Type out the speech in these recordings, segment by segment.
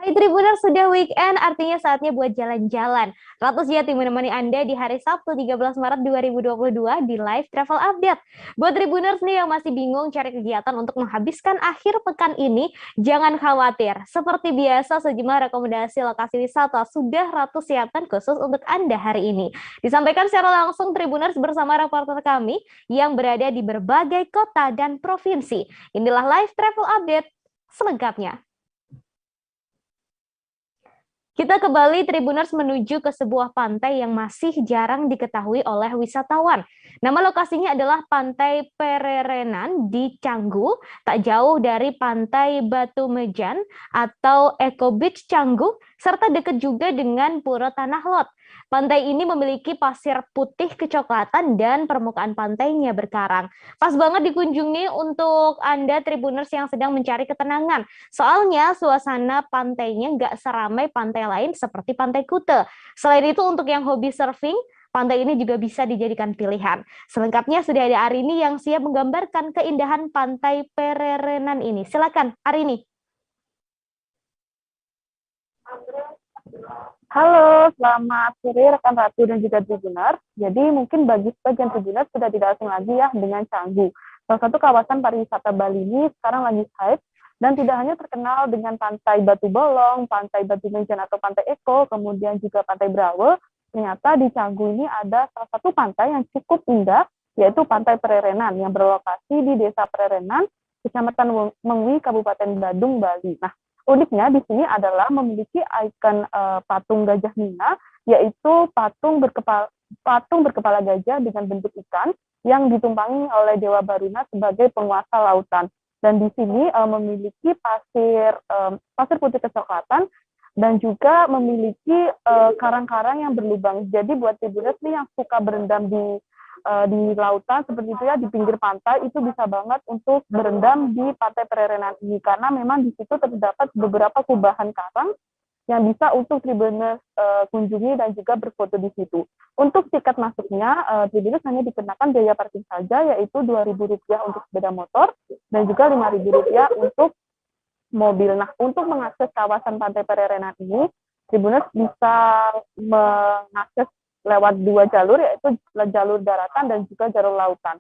Hai Tribuners, sudah weekend, artinya saatnya buat jalan-jalan. Ratu Sejati menemani Anda di hari Sabtu 13 Maret 2022 di Live Travel Update. Buat Tribuners nih yang masih bingung cari kegiatan untuk menghabiskan akhir pekan ini, jangan khawatir. Seperti biasa, sejumlah rekomendasi lokasi wisata sudah Ratu siapkan khusus untuk Anda hari ini. Disampaikan secara langsung Tribuners bersama reporter kami yang berada di berbagai kota dan provinsi. Inilah Live Travel Update selengkapnya. Kita ke Bali, Tribuners menuju ke sebuah pantai yang masih jarang diketahui oleh wisatawan. Nama lokasinya adalah Pantai Pererenan di Canggu, tak jauh dari Pantai Batu Mejan atau Eco Beach Canggu, serta dekat juga dengan Pura Tanah Lot. Pantai ini memiliki pasir putih kecoklatan dan permukaan pantainya berkarang. Pas banget dikunjungi untuk Anda Tribuners yang sedang mencari ketenangan. Soalnya suasana pantainya nggak seramai pantai lain seperti Pantai Kute. Selain itu untuk yang hobi surfing, pantai ini juga bisa dijadikan pilihan. Selengkapnya sudah ada Arini yang siap menggambarkan keindahan Pantai Pererenan ini. Silakan Arini. Halo, selamat sore rekan Ratu dan juga Tribuners. Jadi mungkin bagi sebagian Tribuners sudah tidak asing lagi ya dengan Canggu. Salah satu kawasan pariwisata Bali ini sekarang lagi hype dan tidak hanya terkenal dengan Pantai Batu Bolong, Pantai Batu Mejan atau Pantai Eko, kemudian juga Pantai Brawe. Ternyata di Canggu ini ada salah satu pantai yang cukup indah, yaitu Pantai Pererenan yang berlokasi di Desa Pererenan, Kecamatan Mengwi, Kabupaten Badung, Bali. Nah, uniknya di sini adalah memiliki ikon patung Gajah Mina, yaitu patung berkepala gajah dengan bentuk ikan yang ditumpangi oleh Dewa Baruna sebagai penguasa lautan. Dan di sini memiliki pasir putih kecoklatan dan juga memiliki karang-karang yang berlubang. Jadi buat Tribuners nih yang suka berendam di lautan seperti itu ya, di pinggir pantai, itu bisa banget untuk berendam di Pantai Pererenan ini karena memang di situ terdapat beberapa kubahan karang yang bisa untuk Tribuners kunjungi dan juga berfoto di situ. Untuk tiket masuknya, Tribuners hanya dikenakan biaya parkir saja, yaitu Rp2.000 untuk sepeda motor dan juga Rp5.000 untuk mobil. Nah, untuk mengakses kawasan Pantai Pererenan ini, Tribuners bisa mengakses lewat dua jalur, yaitu jalur daratan dan juga jalur lautan.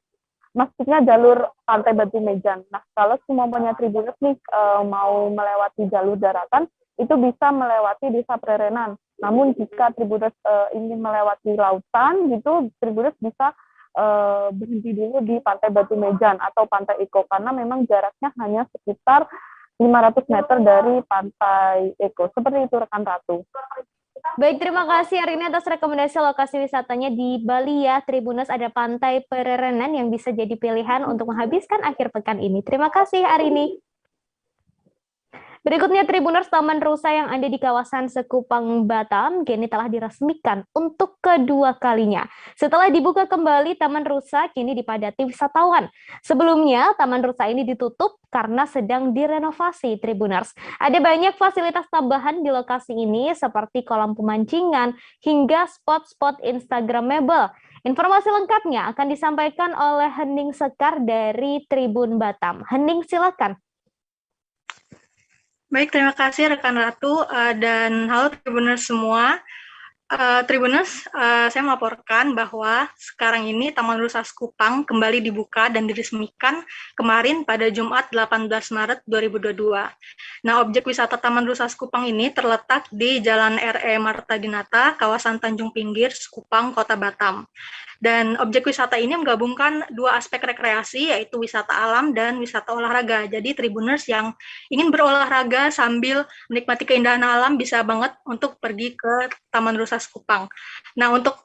Maksudnya jalur Pantai Batu Mejan. Nah, kalau semuanya Tribuners nih mau melewati jalur daratan, itu bisa melewati Desa Pererenan. Namun jika Tribuners ingin melewati lautan, gitu, Tribuners bisa berhenti dulu di Pantai Batu Mejan atau Pantai Eko, karena memang jaraknya hanya sekitar 500 meter dari Pantai Eko. Seperti itu rekan Ratu. Baik, terima kasih Arini atas rekomendasi lokasi wisatanya di Bali ya. Tribuners, ada Pantai Pererenan yang bisa jadi pilihan untuk menghabiskan akhir pekan ini. Terima kasih Arini. Berikutnya Tribuners, Taman Rusa yang ada di kawasan Sekupang, Batam, kini telah diresmikan untuk kedua kalinya. Setelah dibuka kembali, Taman Rusa kini dipadati wisatawan. Sebelumnya, Taman Rusa ini ditutup karena sedang direnovasi, Tribuners. Ada banyak fasilitas tambahan di lokasi ini seperti kolam pemancingan hingga spot-spot Instagramable. Informasi lengkapnya akan disampaikan oleh Hening Sekar dari Tribun Batam. Hening, silakan. Baik, terima kasih rekan Ratu dan halo Tribuners semua. Tribuners, saya melaporkan bahwa sekarang ini Taman Rusa Sekupang kembali dibuka dan diresmikan kemarin pada Jumat 18 Maret 2022. Nah, objek wisata Taman Rusa Sekupang ini terletak di Jalan R.E. Marta Dinata, kawasan Tanjung Pinggir, Sekupang, Kota Batam. Dan objek wisata ini menggabungkan dua aspek rekreasi, yaitu wisata alam dan wisata olahraga. Jadi Tribuners yang ingin berolahraga sambil menikmati keindahan alam bisa banget untuk pergi ke Taman Rusa Sekupang. Nah, untuk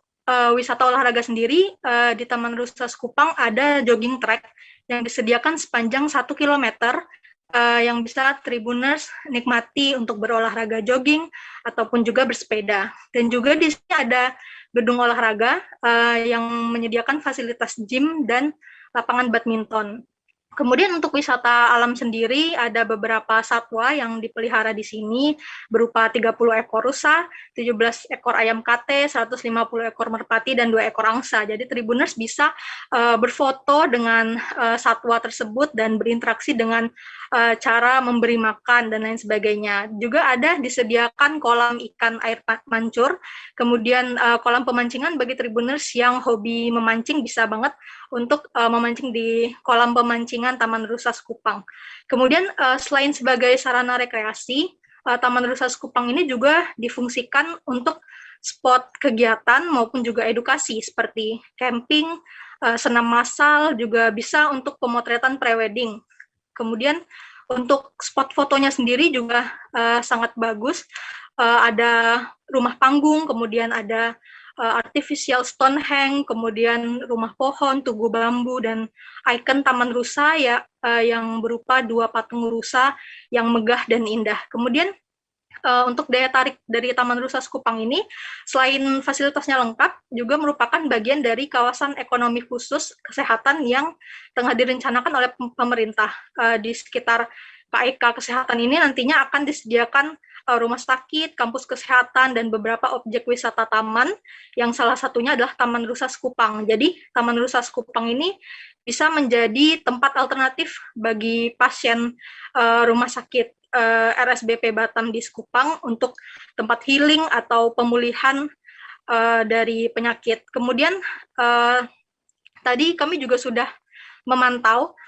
wisata olahraga sendiri, di Taman Rusa Sekupang ada jogging track yang disediakan sepanjang 1 km yang bisa Tribuners nikmati untuk berolahraga jogging ataupun juga bersepeda. Dan juga di sini ada gedung olahraga yang menyediakan fasilitas gym dan lapangan badminton. Kemudian untuk wisata alam sendiri ada beberapa satwa yang dipelihara di sini berupa 30 ekor rusa, 17 ekor ayam kate, 150 ekor merpati dan 2 ekor angsa. Jadi Tribuners bisa berfoto dengan satwa tersebut dan berinteraksi dengan cara memberi makan dan lain sebagainya. Juga ada disediakan kolam ikan air mancur, kemudian kolam pemancingan bagi Tribuners yang hobi memancing bisa banget untuk memancing di kolam pemancingan Taman Rusa Sekupang. Kemudian selain sebagai sarana rekreasi, Taman Rusa Sekupang ini juga difungsikan untuk spot kegiatan maupun juga edukasi seperti camping, senam massal, juga bisa untuk pemotretan prewedding. Kemudian untuk spot fotonya sendiri juga sangat bagus. Ada rumah panggung, kemudian ada artificial Stonehenge, kemudian rumah pohon, tugu bambu, dan ikon Taman Rusa ya yang berupa 2 patung rusa yang megah dan indah. Kemudian untuk daya tarik dari Taman Rusa Sekupang ini, selain fasilitasnya lengkap, juga merupakan bagian dari kawasan ekonomi khusus kesehatan yang tengah direncanakan oleh pemerintah. Di sekitar KIK Kesehatan ini nantinya akan disediakan rumah sakit, kampus kesehatan, dan beberapa objek wisata taman, yang salah satunya adalah Taman Rusa Sekupang. Jadi, Taman Rusa Sekupang ini bisa menjadi tempat alternatif bagi pasien rumah sakit RSBP Batam di Sekupang untuk tempat healing atau pemulihan dari penyakit. Kemudian tadi kami juga sudah memantau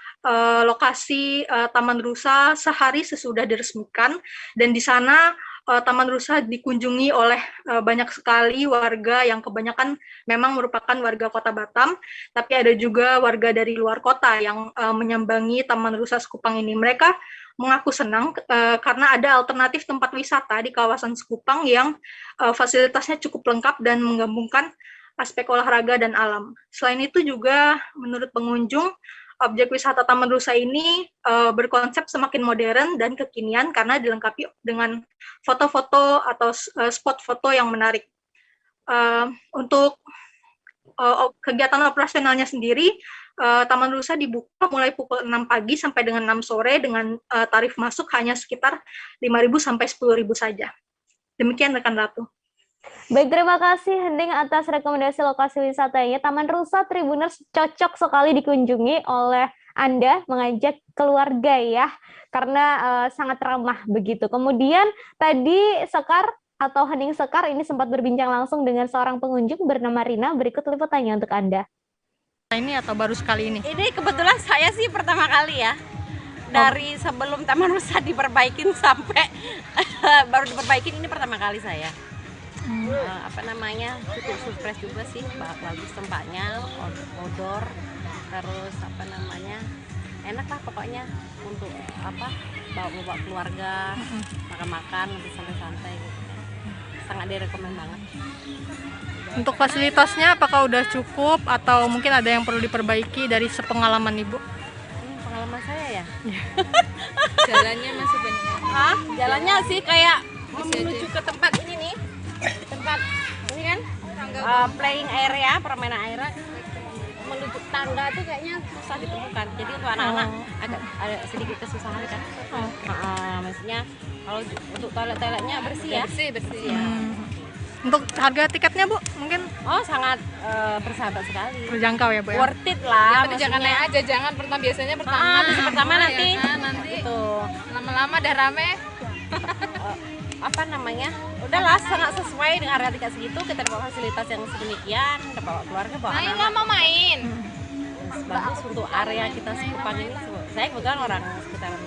lokasi Taman Rusa sehari sesudah diresmikan, dan di sana Taman Rusa dikunjungi oleh banyak sekali warga yang kebanyakan memang merupakan warga Kota Batam, tapi ada juga warga dari luar kota yang menyambangi Taman Rusa Sekupang ini. Mereka mengaku senang karena ada alternatif tempat wisata di kawasan Sekupang yang fasilitasnya cukup lengkap dan menggabungkan aspek olahraga dan alam. Selain itu juga menurut pengunjung, objek wisata Taman Rusa ini berkonsep semakin modern dan kekinian karena dilengkapi dengan foto-foto atau spot foto yang menarik. Untuk kegiatan operasionalnya sendiri, Taman Rusa dibuka mulai pukul 6 pagi sampai dengan 6 sore dengan tarif masuk hanya sekitar 5.000 sampai 10.000 saja. Demikian rekan Ratu. Baik, terima kasih Hending atas rekomendasi lokasi wisatanya. Taman Rusa Tribuners cocok sekali dikunjungi oleh Anda, mengajak keluarga ya, karena sangat ramah begitu. Kemudian tadi Sekar atau Hending Sekar ini sempat berbincang langsung dengan seorang pengunjung bernama Rina. Berikut liputannya untuk Anda. Ini atau baru sekali ini? Ini kebetulan saya sih pertama kali ya. Dari sebelum Taman Rusa diperbaikin sampai baru diperbaikin, ini pertama kali saya. Cukup surprise juga sih, bagus tempatnya, outdoor, terus enak lah pokoknya untuk bawa keluarga, makan-makan, lebih santai-santai gitu. Sangat direkomend banget. Untuk fasilitasnya apakah udah cukup atau mungkin ada yang perlu diperbaiki dari sepengalaman Ibu? Pengalaman saya ya? Jalannya masih banyak. Jalannya sih kayak menuju ke tempat ini nih. Tempat ini kan playing area, permainan air, menuju tangga tuh kayaknya susah ditemukan. Jadi untuk anak-anak agak ada sedikit kesusahan kan. Maksudnya kalau untuk toiletnya bersih ya. Bersih ya. Untuk harga tiketnya Bu, mungkin? Sangat bersahabat sekali. Terjangkau ya Bu ya? Worth it lah. Tapi jangan naik aja, jangan biasanya pertama. Pertama nanti. Ya, nanti gitu. Lama-lama udah rame. Udahlah, sangat sesuai dengan harga tiket segitu, kita dapat fasilitas yang sedemikian, dapat bawa keluarga, bawa Main anak-anak. nggak mau main. Bagus untuk area kita Sekupang ini. Saya kebetulan orang sekitaran.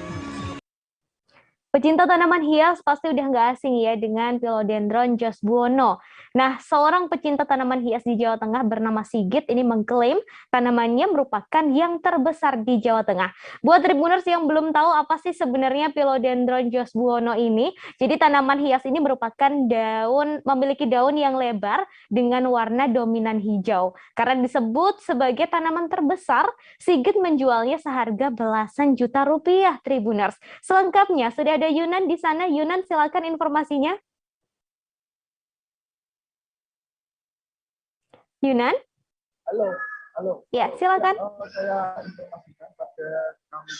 Pecinta tanaman hias pasti udah nggak asing ya dengan Philodendron Josbuono. Nah, seorang pecinta tanaman hias di Jawa Tengah bernama Sigit ini mengklaim tanamannya merupakan yang terbesar di Jawa Tengah. Buat Tribuners yang belum tahu apa sih sebenarnya Philodendron Josbuono ini, jadi tanaman hias ini merupakan memiliki daun yang lebar dengan warna dominan hijau. Karena disebut sebagai tanaman terbesar, Sigit menjualnya seharga belasan juta rupiah, Tribuners. Selengkapnya sudah ada Yunan di sana. Yunan, silakan informasinya. Yunan? Halo. Ya, silakan. Saya informasikan, Pak. pada Kamis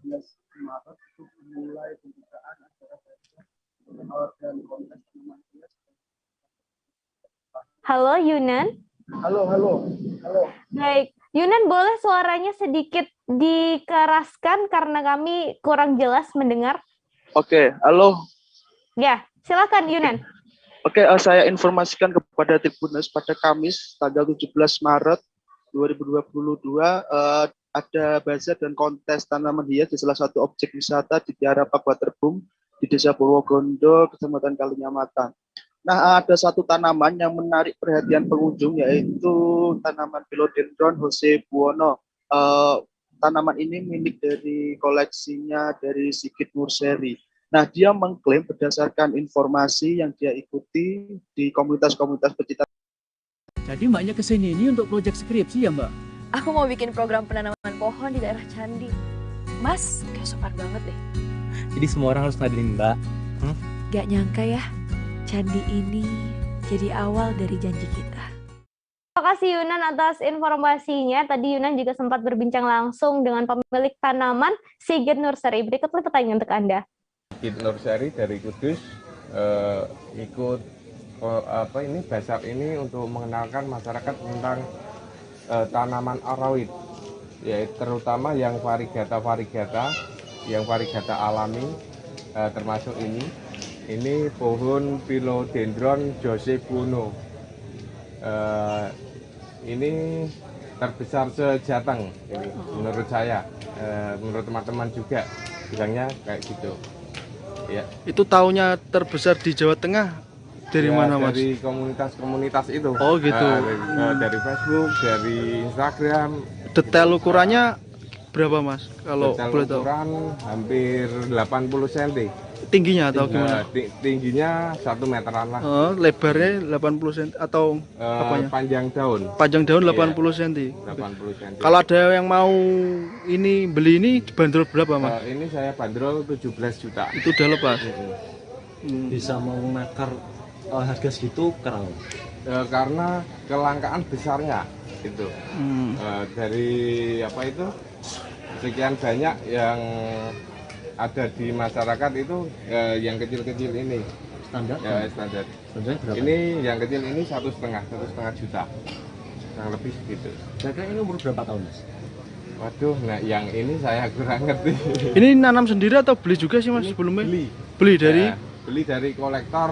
17 Maret itu dimulai pembukaan acara dan kontes tanaman hias. Halo Yunan. Halo. Baik, Yunan boleh suaranya sedikit dikeraskan karena kami kurang jelas mendengar. Oke, halo. Ya, silakan Yunan. Oke, saya informasikan kepada Tribuners pada Kamis tanggal 17 Maret 2022 ada bazar dan kontes tanaman hias di salah satu objek wisata di daerah Pakuaterbum di Desa Purwogondo, Kecamatan Kalinyamatan. Nah, ada satu tanaman yang menarik perhatian pengunjung, yaitu tanaman Philodendron Jose Buono. Tanaman ini milik dari koleksinya dari Sigit Nurseri. Nah, dia mengklaim berdasarkan informasi yang dia ikuti di komunitas-komunitas pecinta. Jadi mbaknya kesini ini untuk proyek skripsi ya mbak? Aku mau bikin program penanaman pohon di daerah Candi. Mas, kayak sopan banget deh. Jadi semua orang harus ngadain mbak. Gak nyangka ya, Candi ini jadi awal dari janji kita. Terima kasih Yunan atas informasinya. Tadi Yunan juga sempat berbincang langsung dengan pemilik tanaman Sigit Nurseri. Berikutnya pertanyaan untuk Anda. Sigit Nurseri dari Kudus ikut bazar ini untuk mengenalkan masyarakat tentang tanaman aroid, yaitu terutama yang varigata yang varigata alami, termasuk ini pohon Philodendron Jose Buono. Ini terbesar se-Jateng ini menurut saya, menurut teman-teman juga bilangnya kayak gitu. Ya. Itu tahunya terbesar di Jawa Tengah dari mana Mas? Dari komunitas-komunitas itu. Oh gitu. Dari Facebook, dari Instagram. Detail ukurannya berapa Mas? Kalau Detail boleh tahu. ukuran hampir 80 cm. Tingginya atau gimana? Tingginya 1 meteran lah. Lebarnya 80 cm atau apanya? Panjang daun. Panjang daun 80 cm. 80 cm. Kalau ada yang mau beli ini dibanderol berapa Mas? Ini saya bandrol 17 juta. Itu udah lepas. Bisa mau nakar harga segitu karena karena kelangkaan besarnya itu. Dari sekian banyak yang ada di masyarakat itu, yang kecil-kecil ini standar. Standar. Berapa? Ini yang kecil ini 1,5 juta, yang lebih gitu. Kira-kira ini umur berapa tahun Mas? Waduh, nah yang ini saya kurang ngerti. Ini nanam sendiri atau beli juga sih Mas sebelumnya? Beli dari? Beli dari kolektor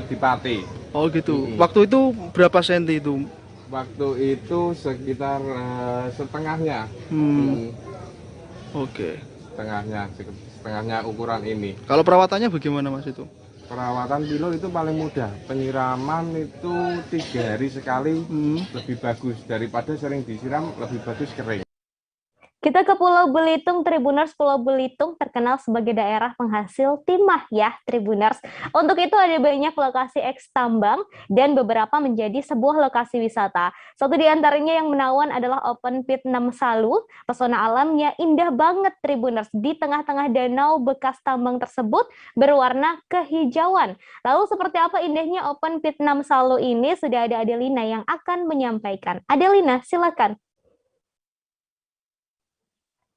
di Pati. Oh gitu. Waktu itu berapa senti itu? Waktu itu sekitar setengahnya. Oke. Setengahnya ukuran ini. Kalau perawatannya bagaimana Mas itu? Perawatan pilo itu paling mudah. Penyiraman itu 3 hari sekali, lebih bagus daripada sering disiram, lebih bagus kering. Kita ke Pulau Belitung, Tribuners. Pulau Belitung terkenal sebagai daerah penghasil timah ya, Tribuners. Untuk itu ada banyak lokasi eks tambang dan beberapa menjadi sebuah lokasi wisata. Satu di antaranya yang menawan adalah Open Pit 6 Salu. Pesona alamnya indah banget, Tribuners. Di tengah-tengah danau bekas tambang tersebut berwarna kehijauan. Lalu seperti apa indahnya Open Pit 6 Salu ini? Sudah ada Adelina yang akan menyampaikan. Adelina, silakan.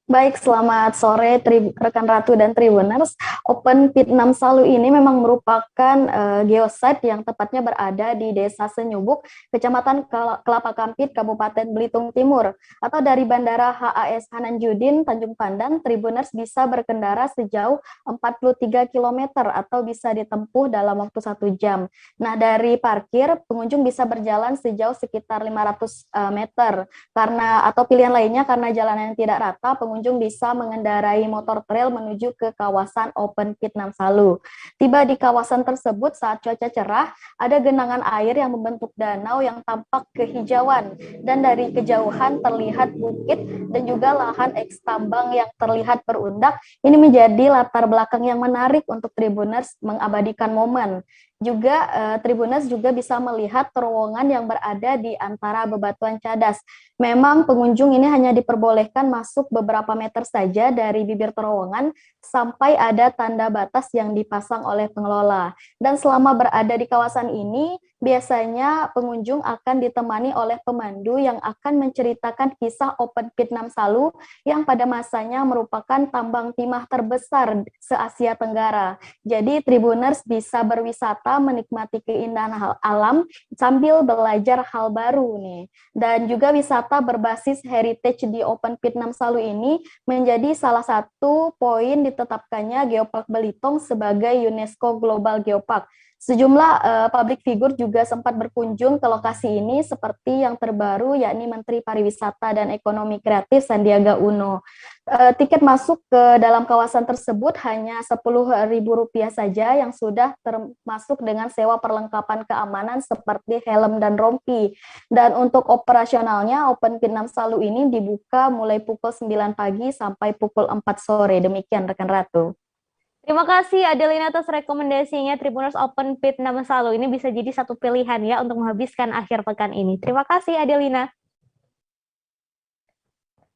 Baik, selamat sore rekan Ratu dan Tribuners. Open Pit 6 Salu ini memang merupakan geosite yang tepatnya berada di Desa Senyubuk, Kecamatan Kelapa Kampit, Kabupaten Belitung Timur. Atau dari Bandara HAS Hananjudin, Tanjung Pandan, Tribuners bisa berkendara sejauh 43 km atau bisa ditempuh dalam waktu 1 jam. Nah, dari parkir, pengunjung bisa berjalan sejauh sekitar 500 meter. Atau pilihan lainnya, karena jalanan yang tidak rata, pengunjung bisa mengendarai motor trail menuju ke kawasan Open Pit 6 Salu. Tiba di kawasan tersebut saat cuaca cerah, ada genangan air yang membentuk danau yang tampak kehijauan, dan dari kejauhan terlihat bukit dan juga lahan eks tambang yang terlihat berundak. Ini menjadi latar belakang yang menarik untuk Tribuners mengabadikan momen. Juga Tribuners juga bisa melihat terowongan yang berada di antara bebatuan cadas. Memang pengunjung ini hanya diperbolehkan masuk beberapa meter saja dari bibir terowongan sampai ada tanda batas yang dipasang oleh pengelola. Dan selama berada di kawasan ini, Biasanya pengunjung akan ditemani oleh pemandu yang akan menceritakan kisah Open Pit Namsalu yang pada masanya merupakan tambang timah terbesar se-Asia Tenggara. Jadi Tribuners bisa berwisata menikmati keindahan alam sambil belajar hal baru nih. Dan juga wisata berbasis heritage di Open Pit Namsalu ini menjadi salah satu poin ditetapkannya Geopark Belitung sebagai UNESCO Global Geopark. Sejumlah public figure juga sempat berkunjung ke lokasi ini seperti yang terbaru yakni Menteri Pariwisata dan Ekonomi Kreatif Sandiaga Uno. Tiket masuk ke dalam kawasan tersebut hanya Rp10.000 saja yang sudah termasuk dengan sewa perlengkapan keamanan seperti helm dan rompi. Dan untuk operasionalnya Open Pit Namsalu ini dibuka mulai pukul 9 pagi sampai pukul 4 sore. Demikian rekan Ratu. Terima kasih Adelina atas rekomendasinya. Tribuners Open Pit Namsalu ini bisa jadi satu pilihan ya untuk menghabiskan akhir pekan ini. Terima kasih Adelina.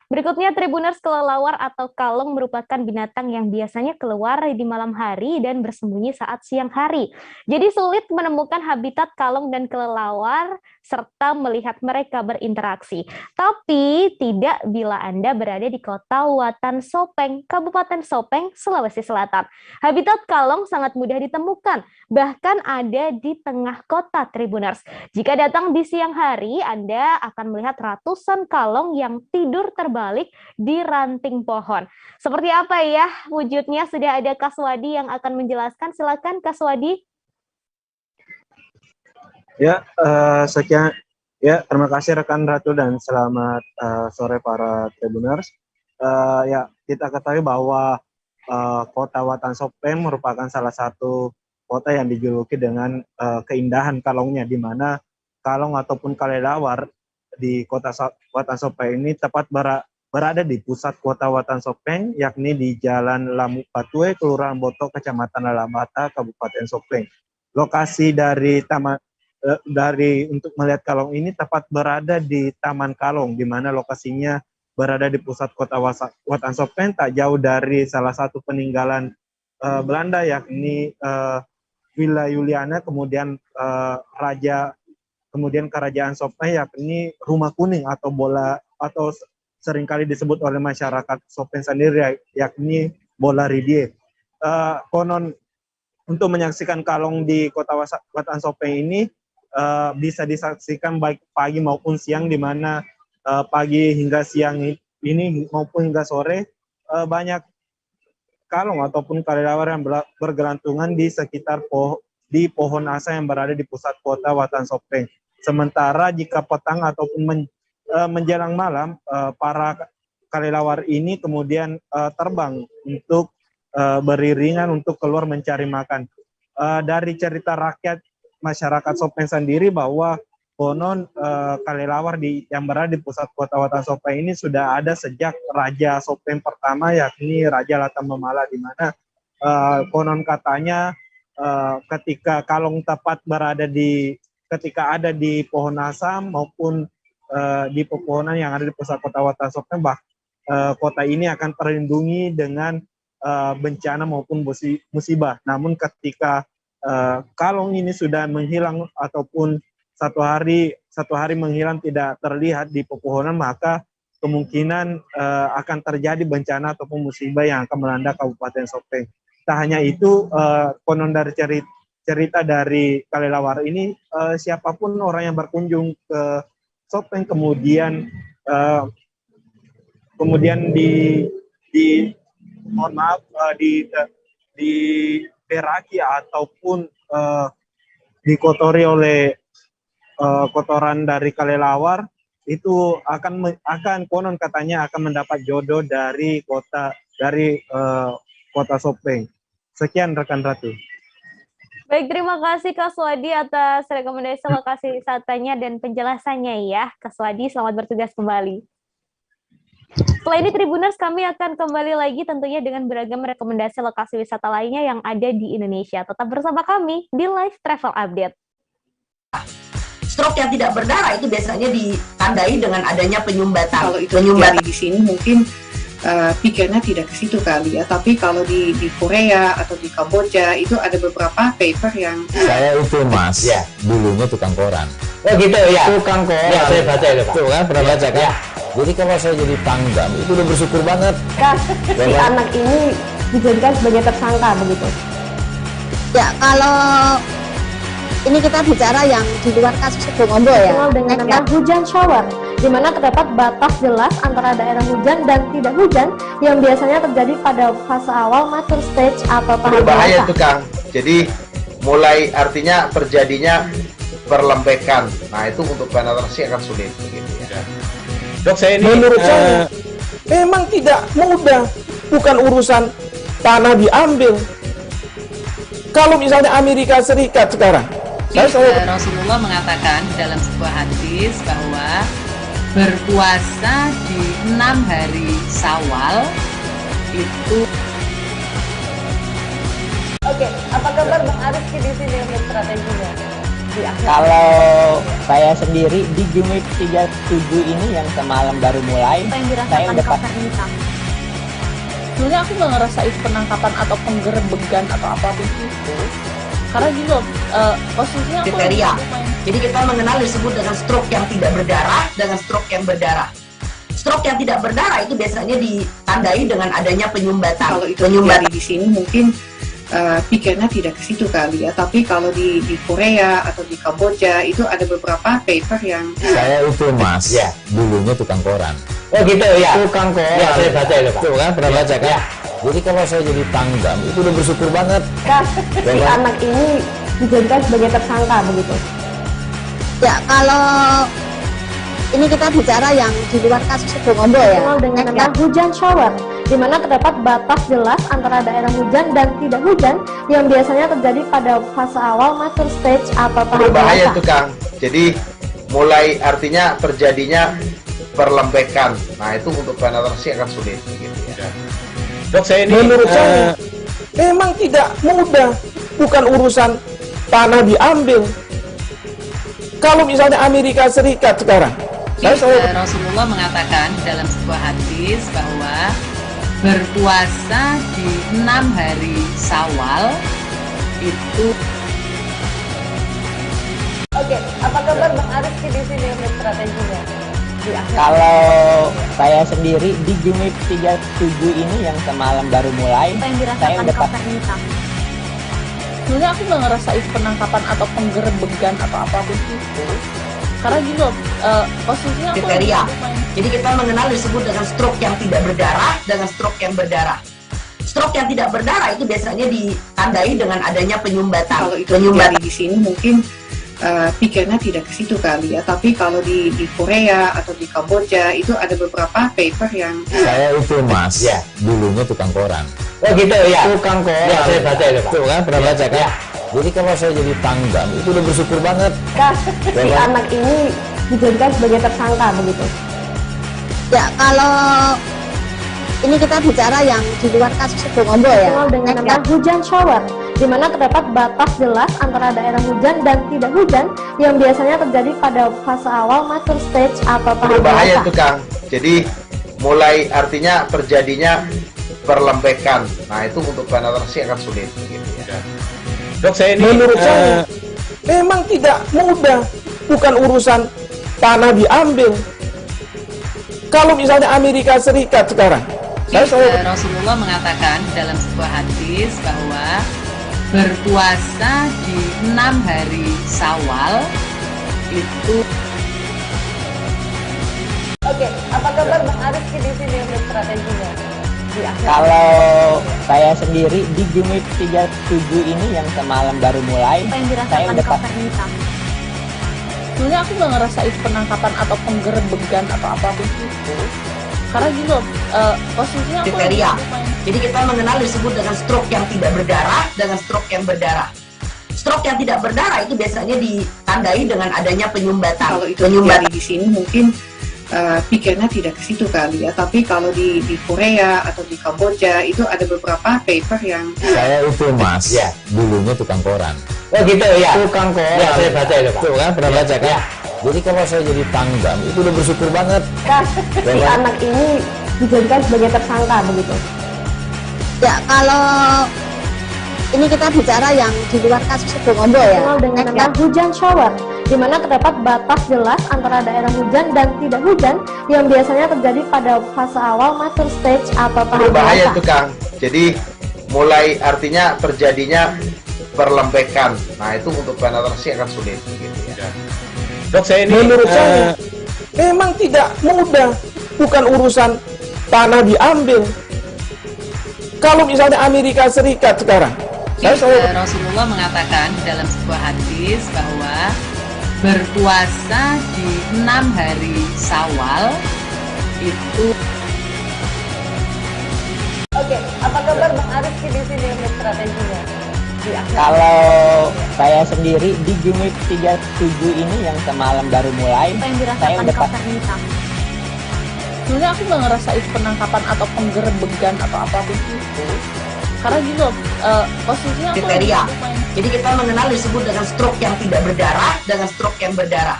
Berikutnya, Tribuners, kelelawar atau kalong merupakan binatang yang biasanya keluar di malam hari dan bersembunyi saat siang hari. Jadi sulit menemukan habitat kalong dan kelelawar serta melihat mereka berinteraksi. Tapi tidak bila Anda berada di kota Watan Sopeng, Kabupaten Sopeng, Sulawesi Selatan. Habitat kalong sangat mudah ditemukan, bahkan ada di tengah kota Tribuners. Jika datang di siang hari, Anda akan melihat ratusan kalong yang tidur terbalik di ranting pohon. Seperti apa ya wujudnya? Sudah ada Kaswadi yang akan menjelaskan. Silakan Kaswadi. Ya, sekian. Ya, terima kasih rekan Ratu dan selamat sore para Tribuners. Ya, kita ketahui bahwa kota Watan Sopeng merupakan salah satu kota yang dijuluki dengan keindahan kalongnya, di mana kalong ataupun kelelawar di kota Watan Sopeng ini tepat berada di pusat kota Watan Sopeng, yakni di Jalan Lamu Patue, Kelurahan Boto, Kecamatan Lalabata, Kabupaten Sopeng. Lokasi dari untuk melihat kalong ini tepat berada di Taman Kalong, di mana lokasinya berada di pusat kota Watan Sopeng, tak jauh dari salah satu peninggalan Belanda, yakni Villa Juliana, kemudian kemudian Kerajaan Sopeng, yakni Rumah Kuning atau seringkali disebut oleh masyarakat Sopeng sendiri, yakni Bola Ridie. Konon untuk menyaksikan kalong di kota Watan Sopeng ini bisa disaksikan baik pagi maupun siang, di mana pagi hingga siang ini maupun hingga sore banyak kalong ataupun kelelawar yang bergelantungan di sekitar pohon asa yang berada di pusat kota Watan Sopeng. Sementara jika petang ataupun menjelang malam, para kelelawar ini kemudian terbang untuk beriringan untuk keluar mencari makan. Dari cerita rakyat masyarakat Sopeng sendiri bahwa konon kelelawar yang berada di pusat kota Watan Sopeng ini sudah ada sejak Raja Sopeng pertama, yakni Raja Latamemala, di mana konon katanya ketika kalong tepat ketika ada di pohon asam maupun di pepohonan yang ada di pusat kota Watan Sopeng, kota ini akan terlindungi dengan bencana maupun musibah. Namun ketika kalong ini sudah menghilang ataupun satu hari menghilang tidak terlihat di pepohonan, maka kemungkinan akan terjadi bencana ataupun musibah yang akan melanda Kabupaten Sopeng. Tak hanya itu, konon dari cerita dari kelelawar ini, siapapun orang yang berkunjung ke Sopeng kemudian diberaki ataupun dikotori oleh kotoran dari kelelawar, itu akan konon katanya akan mendapat jodoh dari kota Sopeng. Sekian rekan Ratu. Baik, terima kasih Kak Swadi atas rekomendasi lokasi wisatanya dan penjelasannya ya. Kak Swadi, selamat bertugas kembali. Setelah ini Tribuners, kami akan kembali lagi tentunya dengan beragam rekomendasi lokasi wisata lainnya yang ada di Indonesia. Tetap bersama kami di Live Travel Update. Stroke yang tidak berdarah itu biasanya ditandai dengan adanya penyumbatan. Kalau itu terjadi di sini mungkin pikirnya tidak ke situ kali ya, tapi kalau di Korea atau di Kamboja itu ada beberapa paper yang saya itu mas, ya dulunya tukang koran. Oh gitu ya, tukang koran. Ya saya baca itu Pak. Tuh kan pernah baca kan? Ya. Jadi kalau saya jadi tanggam itu udah bersyukur banget. Si anak ini dijadikan sebagai tersangka begitu. Ya kalau ini kita bicara yang di luar kasus Bongombo ya. Dengan nama hujan shower, di mana terdapat batas jelas antara daerah hujan dan tidak hujan yang biasanya terjadi pada fase awal mature stage atau tahap berbahaya itu Kang. Jadi mulai artinya terjadinya perlembekan. Nah itu untuk penetrasi akan sulit begitu ya. Dok saya ini menurut saya memang tidak mudah, bukan urusan tanah diambil. Kalau misalnya Amerika Serikat sekarang, Rasulullah mengatakan dalam sebuah hadis bahwa berpuasa di 6 hari Syawal itu. Oke, apa kabar Bang Ariski di sini untuk strateginya? Kalau saya sendiri di Jumit 37 ini yang semalam baru mulai, saya udah pas. Sebenarnya aku nggak ngerasain penangkapan atau penggerebekan atau apapun itu, karena gitu posisinya kriteria. Jadi kita mengenal disebut dengan stroke yang tidak berdarah dengan stroke yang berdarah. Stroke yang tidak berdarah itu biasanya ditandai dengan adanya penyumbatan. Kalau itu terjadi di sini mungkin pikirnya tidak ke situ kali ya, tapi kalau di Korea atau di Kamboja itu ada beberapa paper yang saya itu mas, ya dulunya tukang koran. Oh gitu ya, tukang koran. Ya saya baca itu Pak. Tuh kan pernah baca kan? Ya. Jadi kalau saya jadi tanggam itu udah bersyukur banget. Si anak ini dijadikan sebagai tersangka begitu. Ya kalau ini kita bicara yang di luar kasus Bongombo ya. Dengan nama hujan shower, di mana terdapat batas jelas antara daerah hujan dan tidak hujan yang biasanya terjadi pada fase awal mature stage atau tahap berbahaya itu Kang. Jadi mulai artinya terjadinya perlembekan. Nah itu untuk penetrasi akan sulit begitu ya. Dok saya ini menurut saya memang tidak mudah, bukan urusan tanah diambil. Kalau misalnya Amerika Serikat sekarang, Rasulullah mengatakan dalam sebuah hadis bahwa berpuasa di 6 hari Syawal itu. Oke, apa kabar Bang Ariski di sini untuk strateginya? Kalau saya sendiri di Jumit 37 ini yang semalam baru mulai, saya udah pas. Sebenarnya aku nggak ngerasain penangkapan atau penggerebekan atau apapun itu, karena gitu posisinya kriteria. Jadi kita mengenal disebut dengan stroke yang tidak berdarah dengan stroke yang berdarah. Stroke yang tidak berdarah itu biasanya ditandai dengan adanya penyumbatan. Kalau itu terjadi di sini mungkin pikirnya tidak ke situ kali ya, tapi kalau di Korea atau di Kamboja itu ada beberapa paper yang saya itu mas, ya dulunya tukang koran. Oh gitu ya, tukang koran. Ya saya baca itu Pak. Tuh kan pernah baca kan? Ya. Jadi kalau saya jadi tanggam itu udah bersyukur banget. Si anak ini dijadikan sebagai tersangka begitu. Ya kalau ini kita bicara yang di luar kasus Bongombo ya. Dengan nama hujan shower, di mana terdapat batas jelas antara daerah hujan dan tidak hujan yang biasanya terjadi pada fase awal mature stage atau tahap berbahaya itu Kang. Jadi mulai artinya terjadinya perlembekan. Nah itu untuk penetrasi akan sulit begitu ya. Dok saya ini menurut saya memang tidak mudah, bukan urusan tanah diambil. Kalau misalnya Amerika Serikat sekarang, Rasulullah mengatakan dalam sebuah hadis bahwa berpuasa di 6 hari Syawal itu. Oke, apa kabar Bang Ariski di sini untuk strateginya? Kalau saya sendiri di Jumit 37 ini yang semalam baru mulai, saya udah pas. Sebenarnya aku nggak ngerasain penangkapan atau penggerebekan atau apapun itu, karena gitu posisinya kriteria. Jadi kita mengenal disebut dengan stroke yang tidak berdarah dengan stroke yang berdarah. Stroke yang tidak berdarah itu biasanya ditandai dengan adanya penyumbatan. Kalau itu terjadi di sini mungkin pikirnya tidak ke situ kali ya, tapi kalau di Korea atau di Kamboja itu ada beberapa paper yang saya itu mas, ya dulunya tukang koran. Oh gitu ya, tukang koran. Ya saya baca itu Pak. Tuh kan pernah baca kan? Ya. Jadi kalau saya jadi tanggam itu udah bersyukur banget. Si anak ini dijadikan sebagai tersangka begitu. Ya, kalau ini kita bicara yang di luar kasus Sebongombo ya. Dikenal dengan nama hujan shower, di mana terdapat batas jelas antara daerah hujan dan tidak hujan yang biasanya terjadi pada fase awal master stage atau tahap Berbahaya dewasa. itu Kang. Jadi mulai artinya terjadinya perlembekan. Nah itu untuk penetrasi akan sulit. Gitu ya. Dok, saya ini Menurut saya memang tidak mudah, bukan urusan tanah diambil. Kalau misalnya Amerika Serikat sekarang, Rasulullah mengatakan dalam sebuah hadis bahwa berpuasa di 6 hari Syawal itu. Oke, apa kabar Bang Arif di sini untuk strateginya? Kalau saya sendiri di Jumip 37 ini yang semalam baru mulai, Apa yang saya dirasakan udah Kautsar Nisa? Sebenarnya aku nggak ngerasain penangkapan atau penggerebekan atau apapun itu, karena gitu posisinya aku Kriteria. lumayan. Jadi kita mengenal disebut dengan stroke yang tidak berdarah dengan stroke yang berdarah.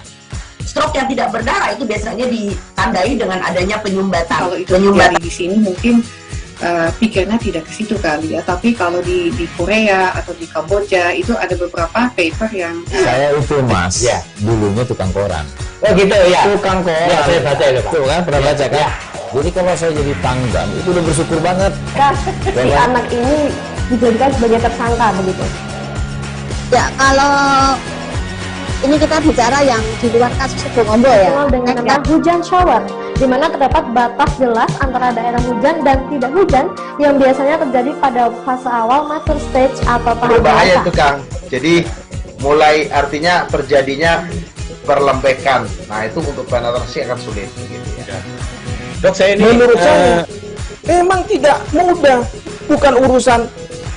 Stroke yang tidak berdarah itu biasanya ditandai dengan adanya penyumbatan. Kalau itu terjadi di sini mungkin pikirnya tidak ke situ kali ya, tapi kalau di Korea atau di Kamboja itu ada beberapa paper yang Saya itu Mas, dulunya tukang koran. Oh gitu ya. Tukang koran. Ya, saya baca itu Pak. Tuh kan, pernah baca kan? Ya. Jadi kalau saya jadi pangdam, itu udah bersyukur banget. Si anak ini dijadikan sebagai tersangka begitu. Ya, kalau ini kita bicara yang di luar kasus Sebongombo ya. Dikenal dengan nama hujan shower, di mana terdapat batas jelas antara daerah hujan dan tidak hujan yang biasanya terjadi pada fase awal master stage atau tahap Berbahaya dewasa. itu Kang. Jadi mulai artinya terjadinya perlembekan. Nah itu untuk penetrasi akan sulit. Gitu ya. Dok, saya ini menurut saya memang tidak mudah, bukan urusan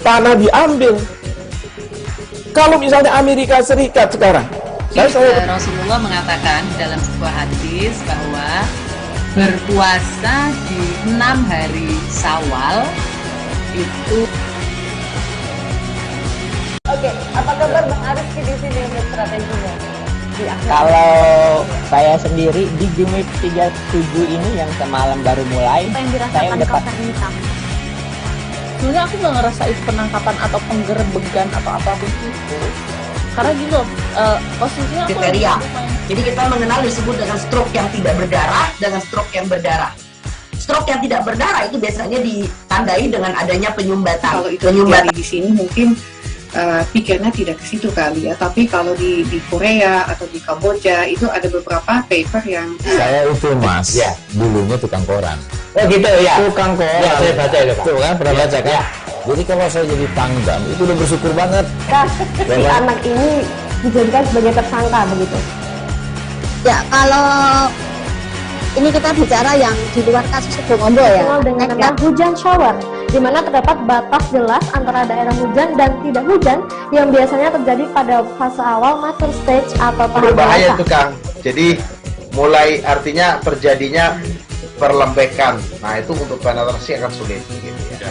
tanah diambil. Kalau misalnya Amerika Serikat sekarang, Rasulullah mengatakan dalam sebuah hadis bahwa berpuasa di 6 hari Syawal itu. Oke, apa kabar Bang Arif di sini untuk strateginya? Kalau saya sendiri di Jumip 37 ini yang semalam baru mulai, Apa yang saya dirasakan udah Kautsar Nisa? Sebenarnya aku nggak ngerasain penangkapan atau penggerebekan atau apapun itu, karena gitu posisinya aku Kriteria. lumayan. Jadi kita mengenal disebut dengan stroke yang tidak berdarah dengan stroke yang berdarah. Stroke yang tidak berdarah itu biasanya ditandai dengan adanya penyumbatan. kalau itu terjadi di sini mungkin pikirnya tidak ke situ kali ya, tapi kalau di Korea atau di Kamboja itu ada beberapa paper yang Saya itu Mas, dulunya tukang koran. Oh gitu ya. Tukang koran. Ya, saya baca itu Pak. Tuh kan, pernah baca kan? Ya. Jadi kalau saya jadi pangdam, itu udah bersyukur banget. Si anak ini dijadikan sebagai tersangka begitu. Ya, kalau ini kita bicara yang di luar kasus Sebongombo ya. Dikenal dengan nama hujan shower, di mana terdapat batas jelas antara daerah hujan dan tidak hujan yang biasanya terjadi pada fase awal master stage atau tahap Berbahaya dewasa. itu Kang. Jadi mulai artinya terjadinya perlembekan. Nah itu untuk penetrasi akan sulit. Gitu ya.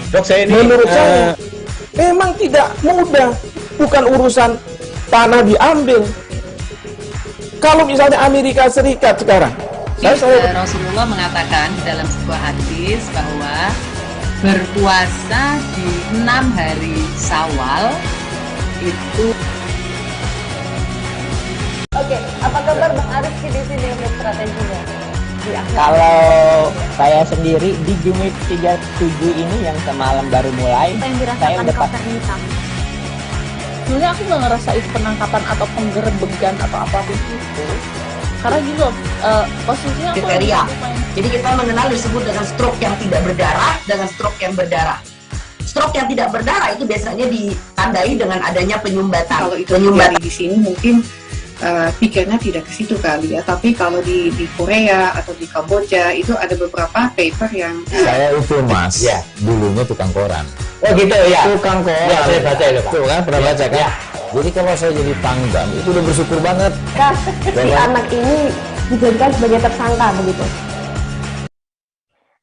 Dok, saya ini menurut saya memang tidak mudah, bukan urusan tanah diambil. Kalau misalnya Amerika Serikat sekarang, Rasulullah mengatakan dalam sebuah hadis bahwa berpuasa di 6 hari Syawal itu. Oke, apa kabar Bang Arif di sini untuk strateginya? Kalau saya sendiri di Jumip 37 ini yang semalam baru mulai, Apa yang saya dirasakan udah Kautsar Nisa? Sebenarnya aku nggak ngerasain penangkapan atau penggerebekan atau apapun itu, karena gitu posisinya aku Kriteria. lumayan. Jadi kita mengenal disebut dengan stroke yang tidak berdarah dengan stroke yang berdarah. Stroke yang tidak berdarah itu biasanya ditandai dengan adanya penyumbatan. kalau itu terjadi di sini mungkin pikirnya tidak ke situ kali ya, tapi kalau di Korea atau di Kamboja itu ada beberapa paper yang Saya itu Mas, dulunya tukang koran. Oh gitu ya. Tukang koran. Ya, saya baca itu Pak. Tuh kan, pernah baca kan? Ya. Jadi kalau saya jadi pangdam, itu udah bersyukur banget. Si anak ini dijadikan sebagai tersangka begitu.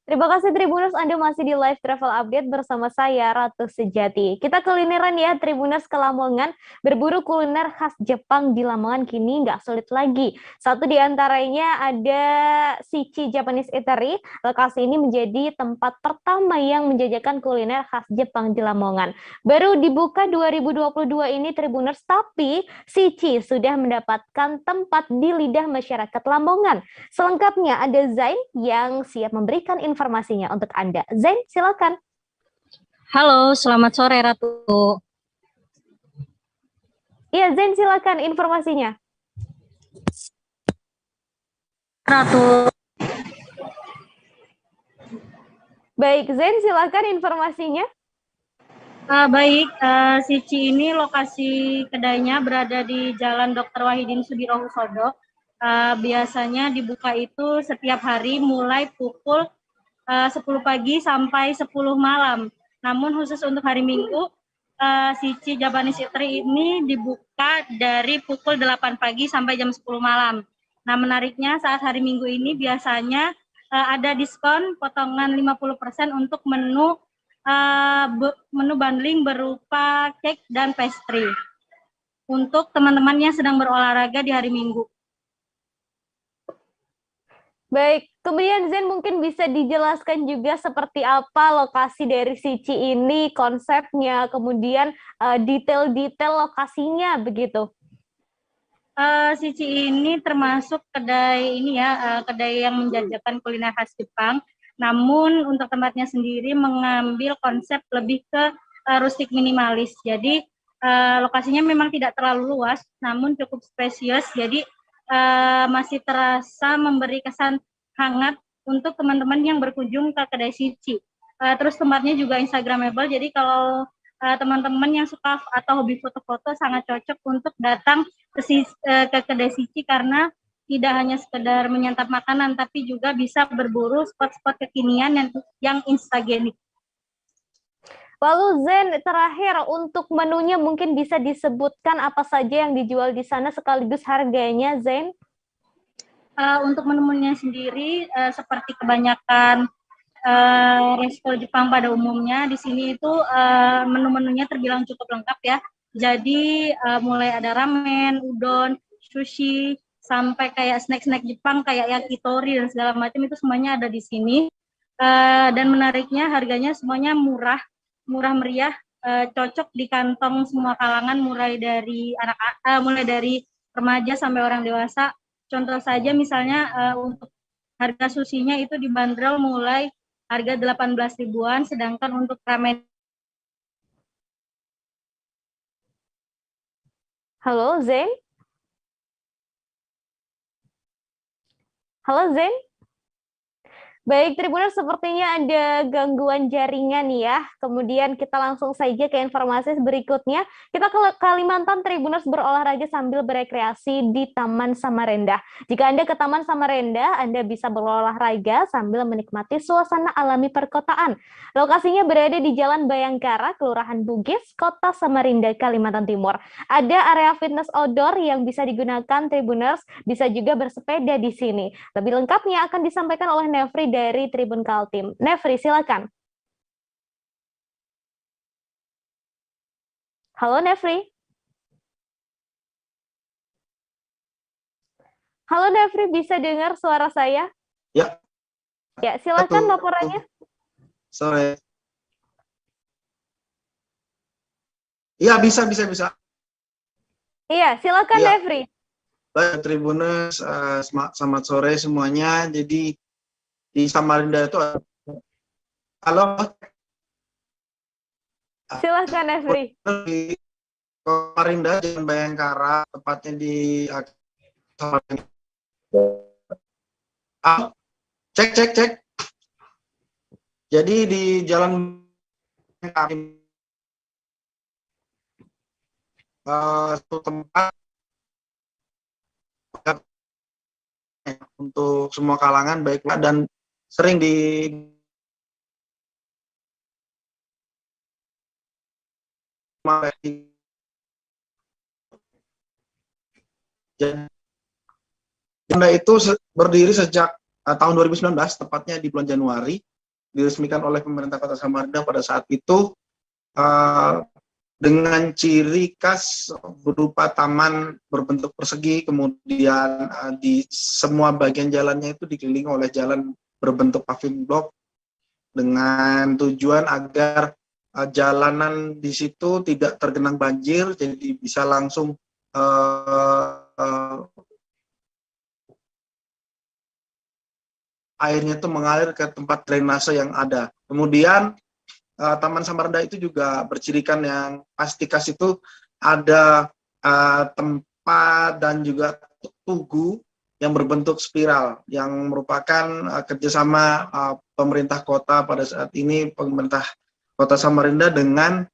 Terima kasih Tribuners, Anda masih di live travel update bersama saya Ratu Sejati. Kita kulineran ya Tribuners ke Lamongan. Berburu kuliner khas Jepang di Lamongan kini nggak sulit lagi. Satu di antaranya ada Shichi Japanese Eatery. Lokasi ini menjadi tempat pertama yang menjajakan kuliner khas Jepang di Lamongan. Baru dibuka 2022 ini Tribuners, tapi Shichi sudah mendapatkan tempat di lidah masyarakat Lamongan. Selengkapnya ada Zain yang siap memberikan informasinya untuk Anda. Zain, silakan. Halo, selamat sore Ratu. Iya, Zain, silakan informasinya. Ratu. Baik, Zain, silakan informasinya. Baik, Shichi ini lokasi kedainya berada di Jalan Dr. Wahidin Sudirohusodo. Biasanya dibuka itu setiap hari mulai pukul 10 pagi sampai 10 malam. Namun khusus untuk hari Minggu, Shichi Japanese Eatery ini dibuka dari pukul 8 pagi sampai jam 10 malam. Nah, menariknya saat hari Minggu ini biasanya ada diskon potongan 50% untuk menu bundling berupa cake dan pastry untuk teman-teman yang sedang berolahraga di hari Minggu. Baik, kemudian Zain mungkin bisa dijelaskan juga seperti apa lokasi dari Shichi ini, konsepnya, kemudian detail-detail lokasinya begitu. Shichi ini termasuk kedai ini ya, kedai yang menjajakan kuliner khas Jepang. Namun untuk tempatnya sendiri mengambil konsep lebih ke rustik minimalis. Jadi lokasinya memang tidak terlalu luas, namun cukup spesies. Jadi masih terasa memberi kesan hangat untuk teman-teman yang berkunjung ke kedai Shichi. Terus tempatnya juga instagramable, jadi kalau teman-teman yang suka atau hobi foto-foto sangat cocok untuk datang ke kedai Shichi karena tidak hanya sekedar menyantap makanan, tapi juga bisa berburu spot-spot kekinian yang instagenik. Lalu Zain, terakhir untuk menunya mungkin bisa disebutkan apa saja yang dijual di sana sekaligus harganya, Zain? Untuk menu-menunya sendiri seperti kebanyakan resto Jepang pada umumnya, di sini itu menu-menunya terbilang cukup lengkap ya. Jadi mulai ada ramen, udon, sushi, sampai kayak snack-snack Jepang kayak yakitori dan segala macam itu semuanya ada di sini. Dan menariknya harganya semuanya murah meriah, cocok di kantong semua kalangan, mulai dari remaja sampai orang dewasa. Contoh saja misalnya untuk harga susinya itu dibanderol mulai harga 18 ribuan, sedangkan untuk ramen. Halo Zain? Halo Zain? Baik, Tribuners, sepertinya ada gangguan jaringan ya. Kemudian kita langsung saja ke informasi berikutnya. Kita ke Kalimantan, Tribuners berolahraga sambil berekreasi di Taman Samarinda. Jika Anda ke Taman Samarinda, Anda bisa berolahraga sambil menikmati suasana alami perkotaan. Lokasinya berada di Jalan Bayangkara, Kelurahan Bugis, Kota Samarinda, Kalimantan Timur. Ada area fitness outdoor yang bisa digunakan Tribuners, bisa juga bersepeda di sini. Lebih lengkapnya akan disampaikan oleh Nefri dari Tribun Kaltim. Nefri, silakan. Halo Nefri. Halo Nefri, bisa dengar suara saya? Ya. Ya, silakan laporannya. Sore. Iya, bisa. Iya, silakan Ya. Nefri. Baik, Tribuners, selamat sore semuanya. Jadi di Samarinda itu halo. Silakan Nefri. Di Samarinda, Jalan Bayangkara, tepatnya di Samarinda. Cek. Jadi di Jalan satu tempat untuk semua kalangan, baik dan sering di Anda itu berdiri sejak tahun 2019, tepatnya di bulan Januari. diresmikan oleh pemerintah Kota Samarinda pada saat itu dengan ciri khas berupa taman berbentuk persegi, kemudian di semua bagian jalannya itu dikelilingi oleh jalan berbentuk paving block dengan tujuan agar jalanan di situ tidak tergenang banjir, jadi bisa langsung airnya itu mengalir ke tempat drainase yang ada. Kemudian Taman Samarinda itu juga bercirikan yang pasti khas itu ada tempat dan juga tugu yang berbentuk spiral yang merupakan kerjasama pemerintah kota pada saat ini, pemerintah Kota Samarinda dengan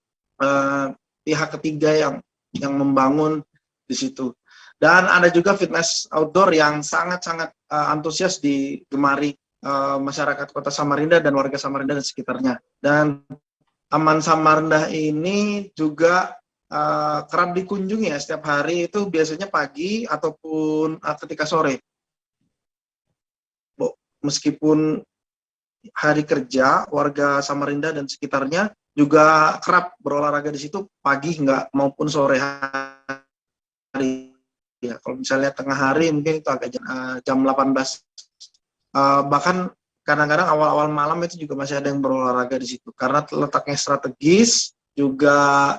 pihak ketiga yang membangun di situ. Dan ada juga fitness outdoor yang sangat-sangat antusias digemari masyarakat Kota Samarinda dan warga Samarinda dan sekitarnya. Dan Taman Samarinda ini juga kerap dikunjungi ya, setiap hari itu biasanya pagi ataupun ketika sore. Meskipun hari kerja, warga Samarinda dan sekitarnya juga kerap berolahraga di situ pagi maupun sore hari. Ya, kalau misalnya tengah hari mungkin itu agak jam 18. Bahkan kadang-kadang awal-awal malam itu juga masih ada yang berolahraga di situ karena letaknya strategis, juga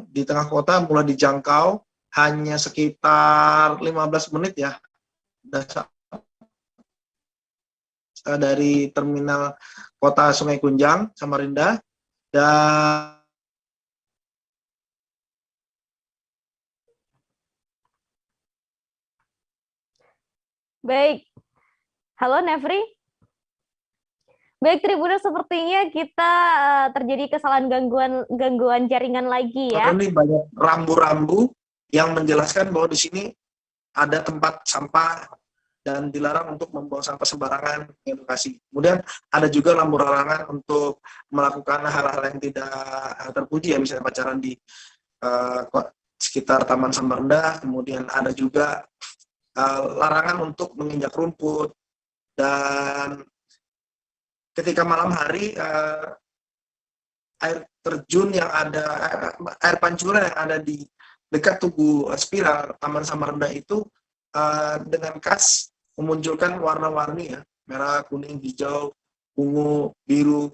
di tengah kota, mulai dijangkau hanya sekitar 15 menit ya dari terminal kota Sungai Kunjang Samarinda. Dan baik, halo Nefri. Baik Tribuners, sepertinya kita terjadi kesalahan gangguan jaringan lagi ya. Ini banyak rambu-rambu yang menjelaskan bahwa di sini ada tempat sampah dan dilarang untuk membuang sampah sembarangan, edukasi. Kemudian ada juga lampu larangan untuk melakukan hal-hal yang tidak terpuji ya, misalnya pacaran di sekitar Taman Samarinda. Kemudian ada juga larangan untuk menginjak rumput, dan ketika malam hari air terjun yang ada, air pancuran yang ada di dekat tugu spiral Taman Samarinda itu dengan khas memunculkan warna-warni ya, merah, kuning, hijau, ungu, biru,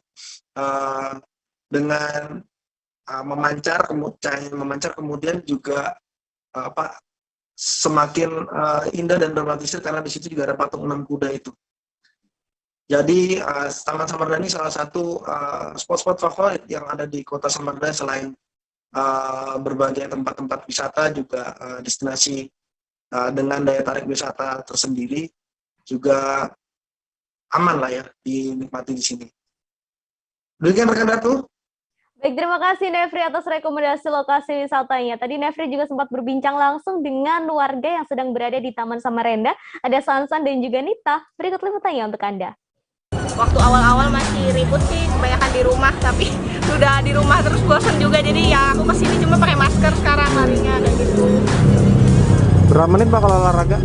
dengan memancar, kemudian juga semakin indah dan dramatis karena di situ juga ada patung 6 kuda itu. Jadi Taman Samarinda ini salah satu spot-spot favorit yang ada di Kota Samarinda, selain berbagai tempat-tempat wisata, juga destinasi dengan daya tarik wisata tersendiri, juga aman lah ya dinikmati di sini. Demikian rekan Ratu. Baik, terima kasih Nefri atas rekomendasi lokasi wisatanya. Tadi Nefri juga sempat berbincang langsung dengan warga yang sedang berada di Taman Samarinda. Ada Sansan dan juga Nita. Berikut liputannya untuk Anda. Waktu awal-awal masih ribut sih, kebanyakan di rumah, tapi sudah di rumah terus bosan juga. Jadi ya aku kesini cuma pakai masker sekarang larinya kayak gitu. Berapa menit Pak kalau olahraga?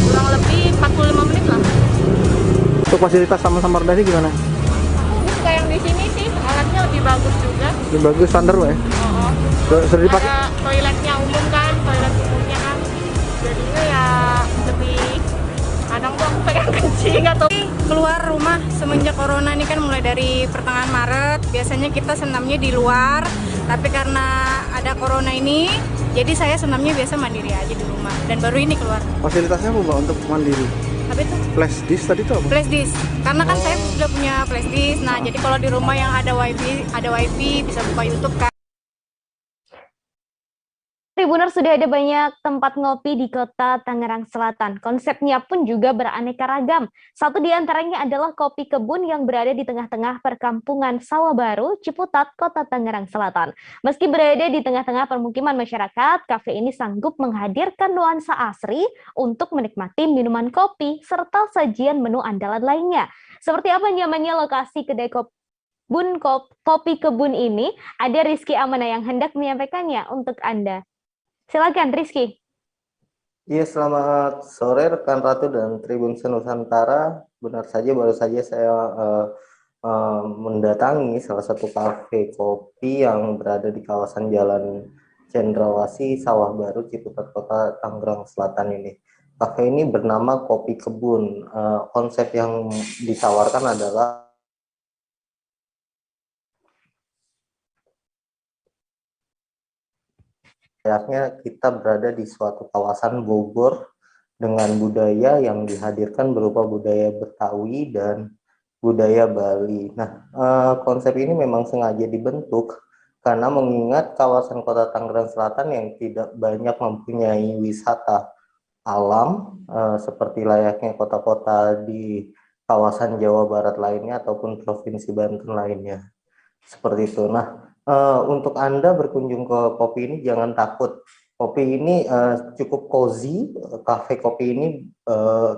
Kurang lebih 45 menit lah. Untuk fasilitas Taman Samarinda gimana? Kayak yang di sini sih, alatnya lebih bagus juga. Lebih bagus, standar Pak ya? Sudah dipakai? Ada toiletnya umum kan, toilet umumnya kan. Jadinya ya lebih, kadang tuh aku pengen kencing atau keluar rumah semenjak corona ini kan mulai dari pertengahan Maret. Biasanya kita senamnya di luar, tapi karena ada corona ini, jadi saya senamnya biasa mandiri aja di rumah. Dan baru ini keluar. Fasilitasnya apa Mbak untuk mandiri? Apa itu? Flash disk tadi itu apa? Flash disk. Karena kan saya sudah punya flash disk. Nah, jadi kalau di rumah yang ada wifi bisa buka YouTube kan. Tribuners, sudah ada banyak tempat ngopi di Kota Tangerang Selatan. Konsepnya pun juga beraneka ragam. Satu di antaranya adalah Kopi Kebun yang berada di tengah-tengah perkampungan Sawah Baru, Ciputat, Kota Tangerang Selatan. Meski berada di tengah-tengah permukiman masyarakat, kafe ini sanggup menghadirkan nuansa asri untuk menikmati minuman kopi serta sajian menu andalan lainnya. Seperti apa nyamannya lokasi kedai Kopi Kebun ini? Ada Rizky Amana yang hendak menyampaikannya untuk Anda. Silakan Rizky. Iya, selamat sore rekan Ratu dan Tribun Senusantara. Benar saja, baru saja saya mendatangi salah satu kafe kopi yang berada di kawasan Jalan Cendrawasih, Sawah Baru, Ciputat Kota, Tangerang Selatan ini. Kafe ini bernama Kopi Kebun. Konsep yang ditawarkan adalah layaknya kita berada di suatu kawasan Bogor dengan budaya yang dihadirkan berupa budaya Betawi dan budaya Bali. Nah, konsep ini memang sengaja dibentuk karena mengingat kawasan kota Tangerang Selatan yang tidak banyak mempunyai wisata alam seperti layaknya kota-kota di kawasan Jawa Barat lainnya ataupun Provinsi Banten lainnya. Seperti itu. Nah, untuk Anda berkunjung ke kopi ini jangan takut. Kopi ini cukup cozy. Cafe kopi ini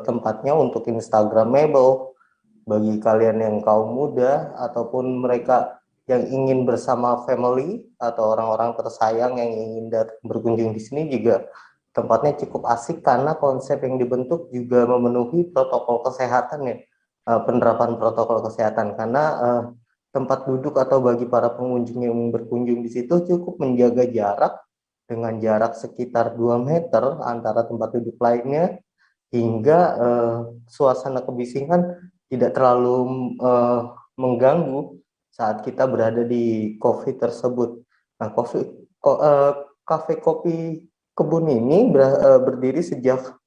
tempatnya untuk Instagramable bagi kalian yang kaum muda ataupun mereka yang ingin bersama family atau orang-orang tersayang yang ingin berkunjung di sini juga tempatnya cukup asik karena konsep yang dibentuk juga memenuhi protokol kesehatan ya, penerapan protokol kesehatan karena tempat duduk atau bagi para pengunjung yang berkunjung di situ cukup menjaga jarak dengan jarak sekitar 2 meter antara tempat duduk lainnya hingga suasana kebisingan tidak terlalu mengganggu saat kita berada di coffee tersebut. Nah, Cafe Kopi Kebun ini berdiri sejak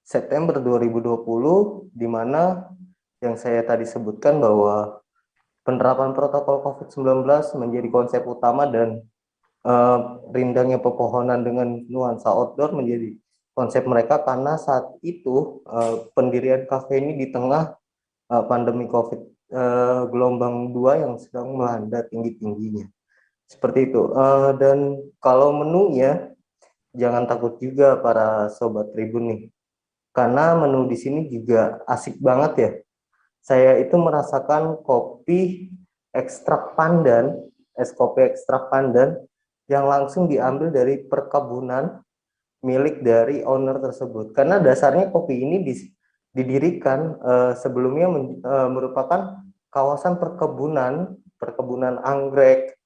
September 2020 di mana yang saya tadi sebutkan bahwa penerapan protokol COVID-19 menjadi konsep utama dan rindangnya pepohonan dengan nuansa outdoor menjadi konsep mereka karena saat itu pendirian kafe ini di tengah pandemi COVID gelombang 2 yang sedang melanda tinggi-tingginya. Seperti itu. Dan kalau menunya jangan takut juga para sobat Tribun nih. Karena menu di sini juga asik banget ya. Saya itu merasakan kopi ekstrak pandan, es kopi ekstrak pandan yang langsung diambil dari perkebunan milik dari owner tersebut. Karena dasarnya kopi ini didirikan sebelumnya merupakan kawasan perkebunan anggrek,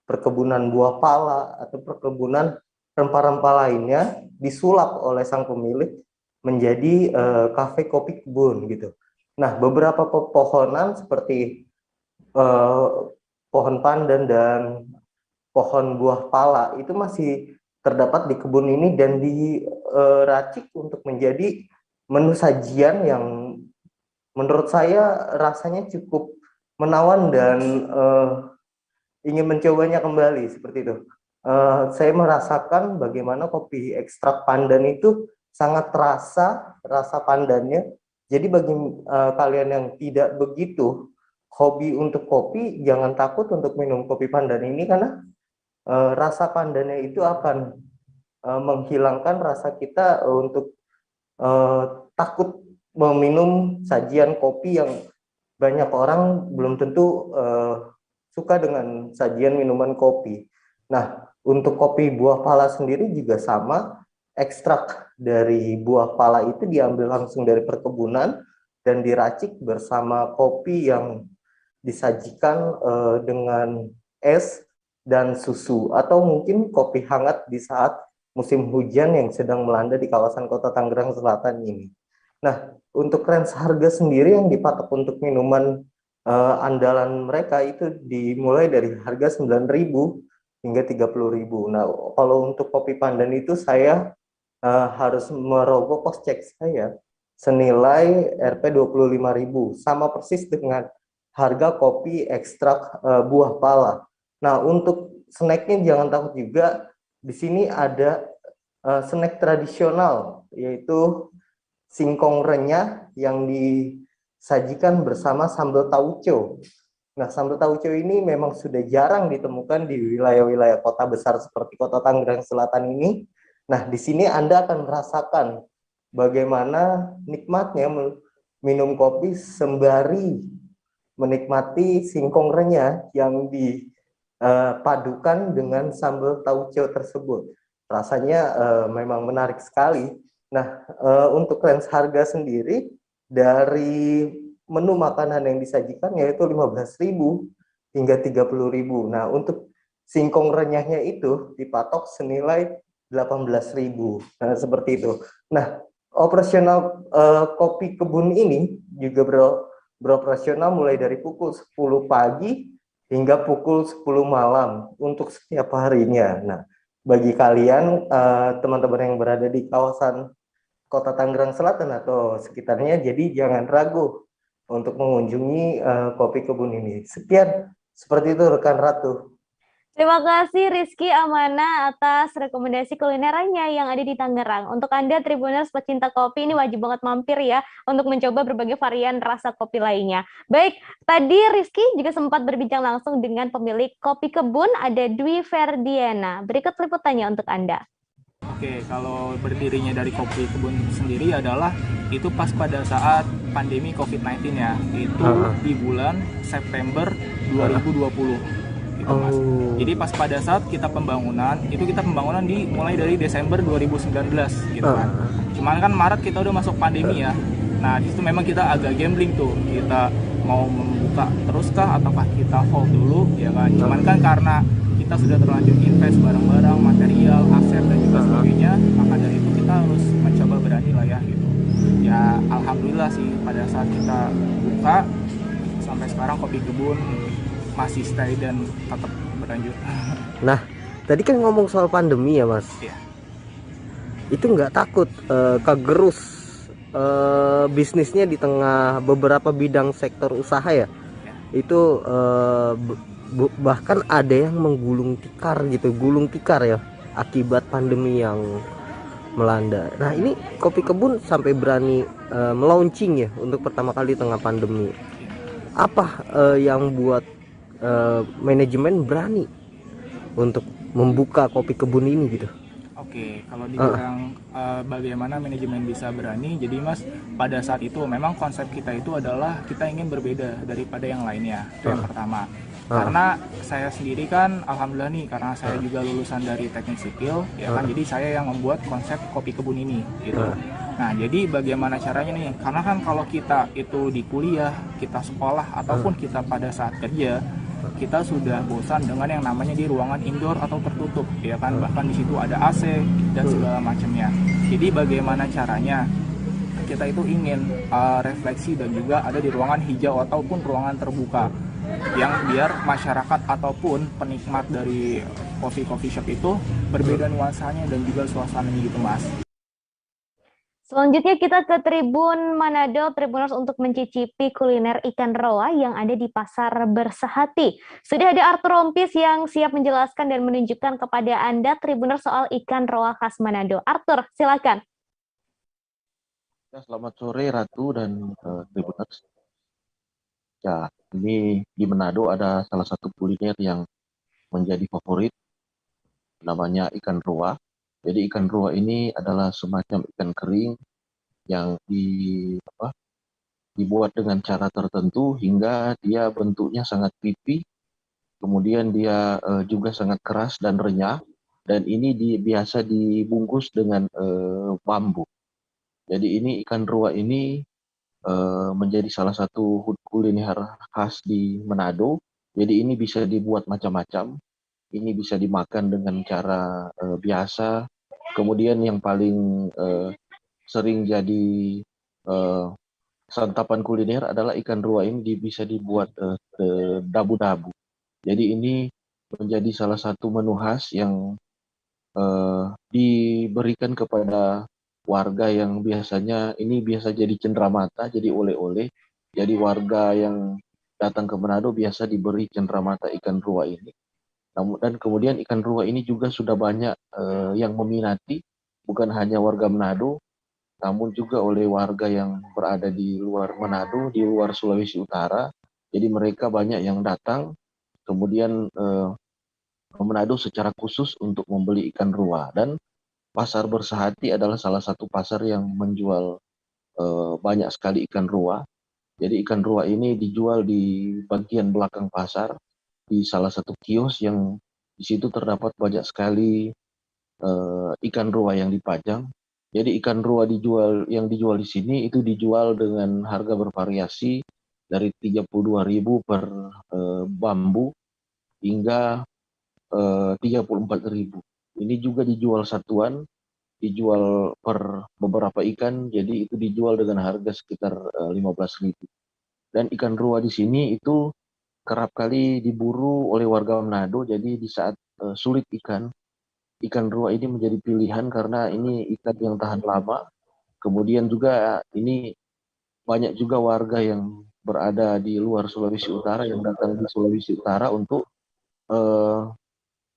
perkebunan buah pala atau perkebunan rempah-rempah lainnya disulap oleh sang pemilik menjadi kafe kopi kebun gitu. Nah, beberapa pepohonan seperti pohon pandan dan pohon buah pala itu masih terdapat di kebun ini dan diracik untuk menjadi menu sajian yang menurut saya rasanya cukup menawan dan ingin mencobanya kembali seperti itu. Saya merasakan bagaimana kopi ekstrak pandan itu sangat terasa rasa pandannya. Jadi bagi kalian yang tidak begitu hobi untuk kopi, jangan takut untuk minum kopi pandan ini karena rasa pandannya itu akan menghilangkan rasa kita untuk takut meminum sajian kopi yang banyak orang belum tentu suka dengan sajian minuman kopi. Nah, untuk kopi buah pala sendiri juga sama. Ekstrak dari buah pala itu diambil langsung dari perkebunan dan diracik bersama kopi yang disajikan dengan es dan susu atau mungkin kopi hangat di saat musim hujan yang sedang melanda di kawasan kota Tangerang Selatan ini. Nah, untuk range harga sendiri yang dipatok untuk minuman andalan mereka itu dimulai dari harga 9.000 hingga 30.000. Nah, kalau untuk kopi pandan itu saya harus merogoh kocek saya senilai Rp 25.000, sama persis dengan harga kopi ekstrak buah pala. Nah, untuk snacknya jangan takut juga, di sini ada snack tradisional yaitu singkong renyah yang disajikan bersama sambal tauco. Nah, sambal tauco ini memang sudah jarang ditemukan di wilayah-wilayah kota besar seperti kota Tangerang Selatan ini. Nah, di sini Anda akan merasakan bagaimana nikmatnya minum kopi sembari menikmati singkong renyah yang dipadukan dengan sambal tauco tersebut. Rasanya memang menarik sekali Nah, untuk range harga sendiri dari menu makanan yang disajikan yaitu 15.000 hingga 30.000. Nah, untuk singkong renyahnya itu dipatok senilai 18.000. Nah, seperti itu. Nah, operasional kopi kebun ini juga beroperasional mulai dari pukul 10 pagi hingga pukul 10 malam untuk setiap harinya. Nah, bagi kalian teman-teman yang berada di kawasan Kota Tangerang Selatan atau sekitarnya, jadi jangan ragu untuk mengunjungi kopi kebun ini. Sekian, seperti itu rekan Ratu. Terima kasih Rizky Amana atas rekomendasi kulinerannya yang ada di Tangerang. Untuk Anda Tribuners pecinta kopi, ini wajib banget mampir ya untuk mencoba berbagai varian rasa kopi lainnya. Baik, tadi Rizky juga sempat berbincang langsung dengan pemilik kopi kebun, ada Dwi Ferdiana. Berikut liputannya untuk Anda. Oke, kalau berdirinya dari kopi kebun sendiri adalah itu pas pada saat pandemi COVID-19 ya, itu di bulan September 2020. Gitu, Mas. Jadi pas pada saat kita pembangunan, itu kita pembangunan mulai dari Desember 2019 gitu kan. Cuman kan Maret kita udah masuk pandemi ya. Nah, di situ memang kita agak gambling tuh. Kita mau membuka terus kah ataukah kita hold dulu ya kan. Cuman kan karena kita sudah terlanjur invest barang-barang, material, aset dan juga sebagainya, maka dari itu kita harus mencoba berani lah ya gitu. Ya alhamdulillah sih pada saat kita buka sampai sekarang kopi kebun masih stay dan tetap berlanjut. Nah, tadi kan ngomong soal pandemi ya Mas. Iya. Itu nggak takut kegerus bisnisnya di tengah beberapa bidang sektor usaha ya? Itu bahkan ada yang menggulung tikar gitu, gulung tikar ya akibat pandemi yang melanda. Nah, ini kopi kebun sampai berani melaunching ya untuk pertama kali di tengah pandemi. Apa yang buat manajemen berani untuk membuka kopi kebun ini gitu? Oke, kalau dibilang bagaimana manajemen bisa berani, jadi Mas, pada saat itu memang konsep kita itu adalah kita ingin berbeda daripada yang lainnya, itu yang pertama. Karena saya sendiri kan, alhamdulillah nih, karena saya juga lulusan dari teknik sipil, ya kan, jadi saya yang membuat konsep kopi kebun ini, gitu. Nah, jadi bagaimana caranya nih? Karena kan kalau kita itu di kuliah, kita sekolah, ataupun kita pada saat kerja, kita sudah bosan dengan yang namanya di ruangan indoor atau tertutup, ya kan, bahkan di situ ada AC dan segala macamnya. Jadi bagaimana caranya kita itu ingin refleksi dan juga ada di ruangan hijau ataupun ruangan terbuka yang biar masyarakat ataupun penikmat dari coffee shop itu berbeda nuansanya dan juga suasananya gitu Mas. Selanjutnya kita ke Tribun Manado, Tribuners untuk mencicipi kuliner ikan roa yang ada di Pasar Bersehati. Sudah ada Arthur Rompis yang siap menjelaskan dan menunjukkan kepada Anda Tribuners soal ikan roa khas Manado. Arthur, silakan. Ya, selamat sore Ratu dan Tribuners. Ya, ini di Manado ada salah satu kuliner yang menjadi favorit, namanya ikan roa. Jadi ikan roa ini adalah semacam ikan kering yang dibuat dengan cara tertentu hingga dia bentuknya sangat pipi, kemudian dia juga sangat keras dan renyah, dan ini biasa dibungkus dengan bambu. Jadi ini ikan roa ini menjadi salah satu kuliner khas di Manado. Jadi ini bisa dibuat macam-macam. Ini bisa dimakan dengan cara biasa. Kemudian yang paling sering jadi santapan kuliner adalah ikan roa ini bisa dibuat dabu-dabu. Jadi ini menjadi salah satu menu khas yang diberikan kepada warga yang biasanya ini biasa jadi cenderamata, jadi oleh-oleh. Jadi warga yang datang ke Manado biasa diberi cenderamata ikan roa ini. Dan kemudian ikan roa ini juga sudah banyak yang meminati, bukan hanya warga Manado, namun juga oleh warga yang berada di luar Manado, di luar Sulawesi Utara. Jadi mereka banyak yang datang, kemudian ke Manado secara khusus untuk membeli ikan roa. Dan Pasar Bersehati adalah salah satu pasar yang menjual banyak sekali ikan roa. Jadi ikan roa ini dijual di bagian belakang pasar, di salah satu kios yang di situ terdapat banyak sekali ikan roa yang dipajang. Jadi ikan rua yang dijual di sini itu dijual dengan harga bervariasi dari 32.000 per bambu hingga 34.000. Ini juga dijual satuan, dijual per beberapa ikan, jadi itu dijual dengan harga sekitar 15.000. Dan ikan rua di sini itu kerap kali diburu oleh warga Manado, jadi di saat sulit ikan rua ini menjadi pilihan karena ini ikan yang tahan lama. Kemudian juga ini banyak juga warga yang berada di luar Sulawesi Utara yang datang di Sulawesi Utara untuk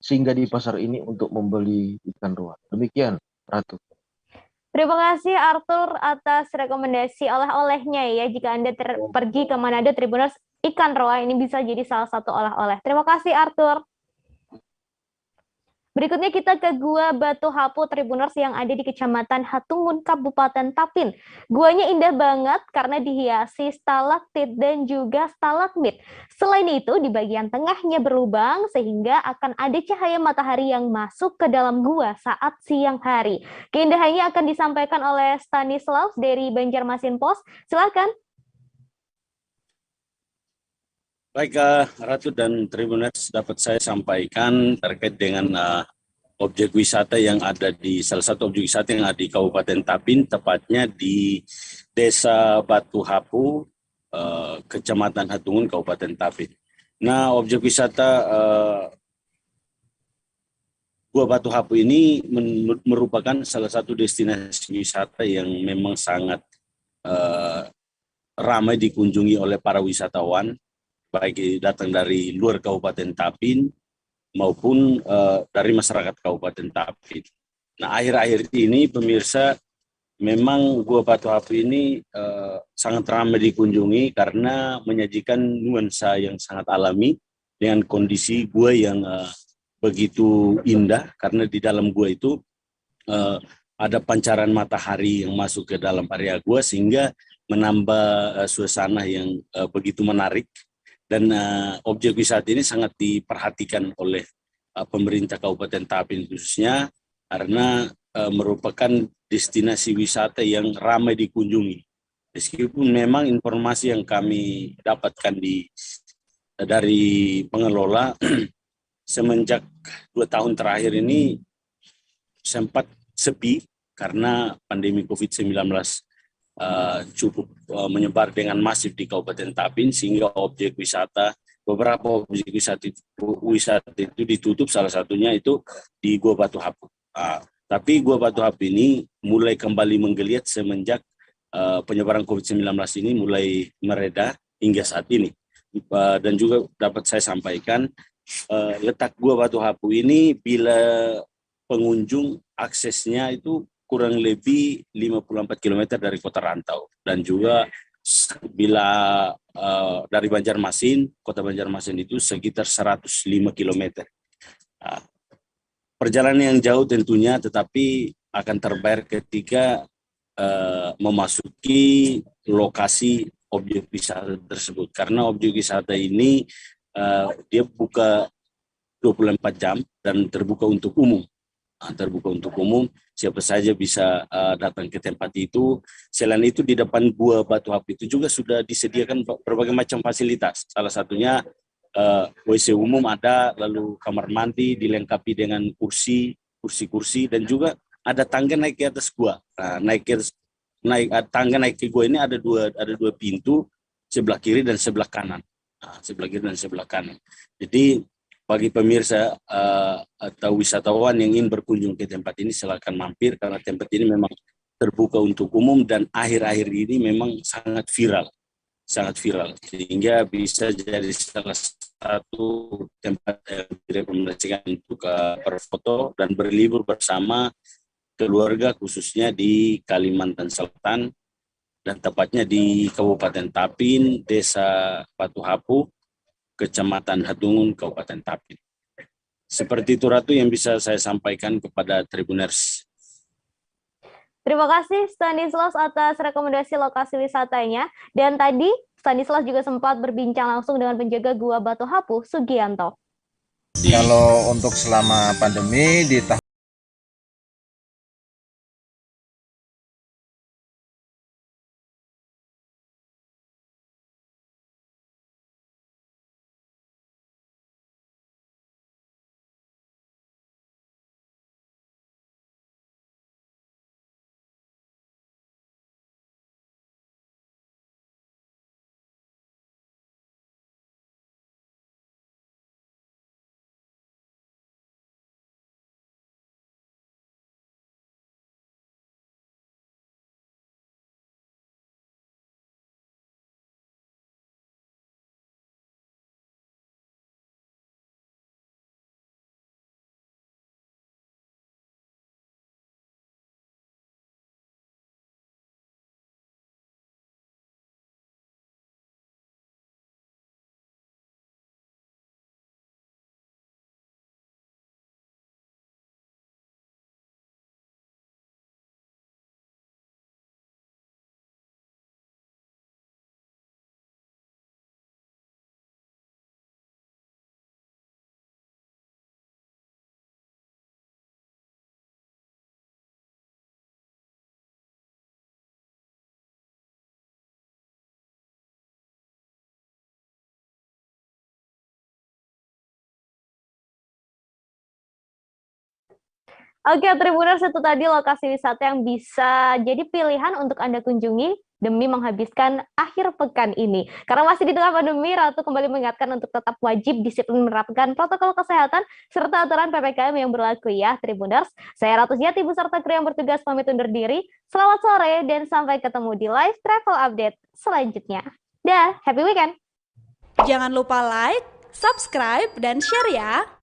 singgah di pasar ini untuk membeli ikan rua. Demikian, Ratu. Terima kasih Arthur atas rekomendasi oleh-olehnya ya. Jika Anda pergi ke Manado, Tribuners, ikan roa ini bisa jadi salah satu oleh-oleh. Terima kasih Arthur. Berikutnya kita ke Gua Batu Hapu Tribuners yang ada di Kecamatan Hatungun, Kabupaten Tapin. Guanya indah banget karena dihiasi stalaktit dan juga stalagmit. Selain itu, di bagian tengahnya berlubang sehingga akan ada cahaya matahari yang masuk ke dalam gua saat siang hari. Keindahannya akan disampaikan oleh Stanislaus dari Banjarmasin Pos. Silakan. Baik, Ratu dan Tribuners, dapat saya sampaikan terkait dengan objek wisata yang ada di salah satu objek wisata yang ada di Kabupaten Tapin, tepatnya di Desa Batu Hapu, Kecamatan Hatungun, Kabupaten Tapin. Nah, objek wisata Gua Batu Hapu ini merupakan salah satu destinasi wisata yang memang sangat ramai dikunjungi oleh para wisatawan, baik datang dari luar Kabupaten Tapin maupun dari masyarakat Kabupaten Tapin. Nah, akhir-akhir ini pemirsa, memang Gua Batu Hapu ini sangat ramai dikunjungi karena menyajikan nuansa yang sangat alami dengan kondisi gua yang begitu indah, karena di dalam gua itu ada pancaran matahari yang masuk ke dalam area gua sehingga menambah suasana yang begitu menarik. Dan objek wisata ini sangat diperhatikan oleh pemerintah Kabupaten Tapin khususnya karena merupakan destinasi wisata yang ramai dikunjungi. Meskipun memang informasi yang kami dapatkan dari pengelola semenjak 2 tahun terakhir ini sempat sepi karena pandemi COVID-19 cukup menyebar dengan masif di Kabupaten Tapin sehingga beberapa objek wisata itu ditutup, salah satunya itu di Gua Batu Hapu. Tapi Gua Batu Hapu ini mulai kembali menggeliat semenjak penyebaran COVID-19 ini mulai mereda hingga saat ini. Dan juga dapat saya sampaikan letak Gua Batu Hapu ini bila pengunjung aksesnya itu kurang lebih 54 km dari kota Rantau, dan juga bila dari Banjarmasin, kota Banjarmasin itu sekitar 105 km. Perjalanan yang jauh tentunya, tetapi akan terbayar ketika memasuki lokasi objek wisata tersebut, karena objek wisata ini dia buka 24 jam dan terbuka untuk umum. Siapa saja bisa datang ke tempat itu. Selain itu, di depan Gua Batu Hapu itu juga sudah disediakan berbagai macam fasilitas. Salah satunya WC umum ada, lalu kamar mandi dilengkapi dengan kursi, dan juga ada tangga naik ke atas gua. Tangga naik ke gua ini ada dua pintu, sebelah kiri dan sebelah kanan. Jadi bagi pemirsa atau wisatawan yang ingin berkunjung ke tempat ini, silakan mampir karena tempat ini memang terbuka untuk umum dan akhir-akhir ini memang sangat viral, sehingga bisa jadi salah satu tempat yang direkomendasikan untuk berfoto dan berlibur bersama keluarga, khususnya di Kalimantan Selatan dan tepatnya di Kabupaten Tapin, Desa Batu Hapu, Kecamatan Hatungun, Kabupaten Tapin. Seperti itu Ratu yang bisa saya sampaikan kepada Tribuners. Terima kasih Stanislaus atas rekomendasi lokasi wisatanya. Dan tadi Stanislaus juga sempat berbincang langsung dengan penjaga Gua Batu Hapu, Sugianto. Kalau untuk selama pandemi di tahun Oke, Tribuners, itu tadi lokasi wisata yang bisa jadi pilihan untuk Anda kunjungi demi menghabiskan akhir pekan ini. Karena masih di tengah pandemi, Ratu kembali mengingatkan untuk tetap wajib disiplin menerapkan protokol kesehatan serta aturan PPKM yang berlaku ya, Tribuners. Saya Ratu Sejati beserta kru yang bertugas pamit undur diri. Selamat sore dan sampai ketemu di live travel update selanjutnya. Dah, happy weekend! Jangan lupa like, subscribe, dan share ya!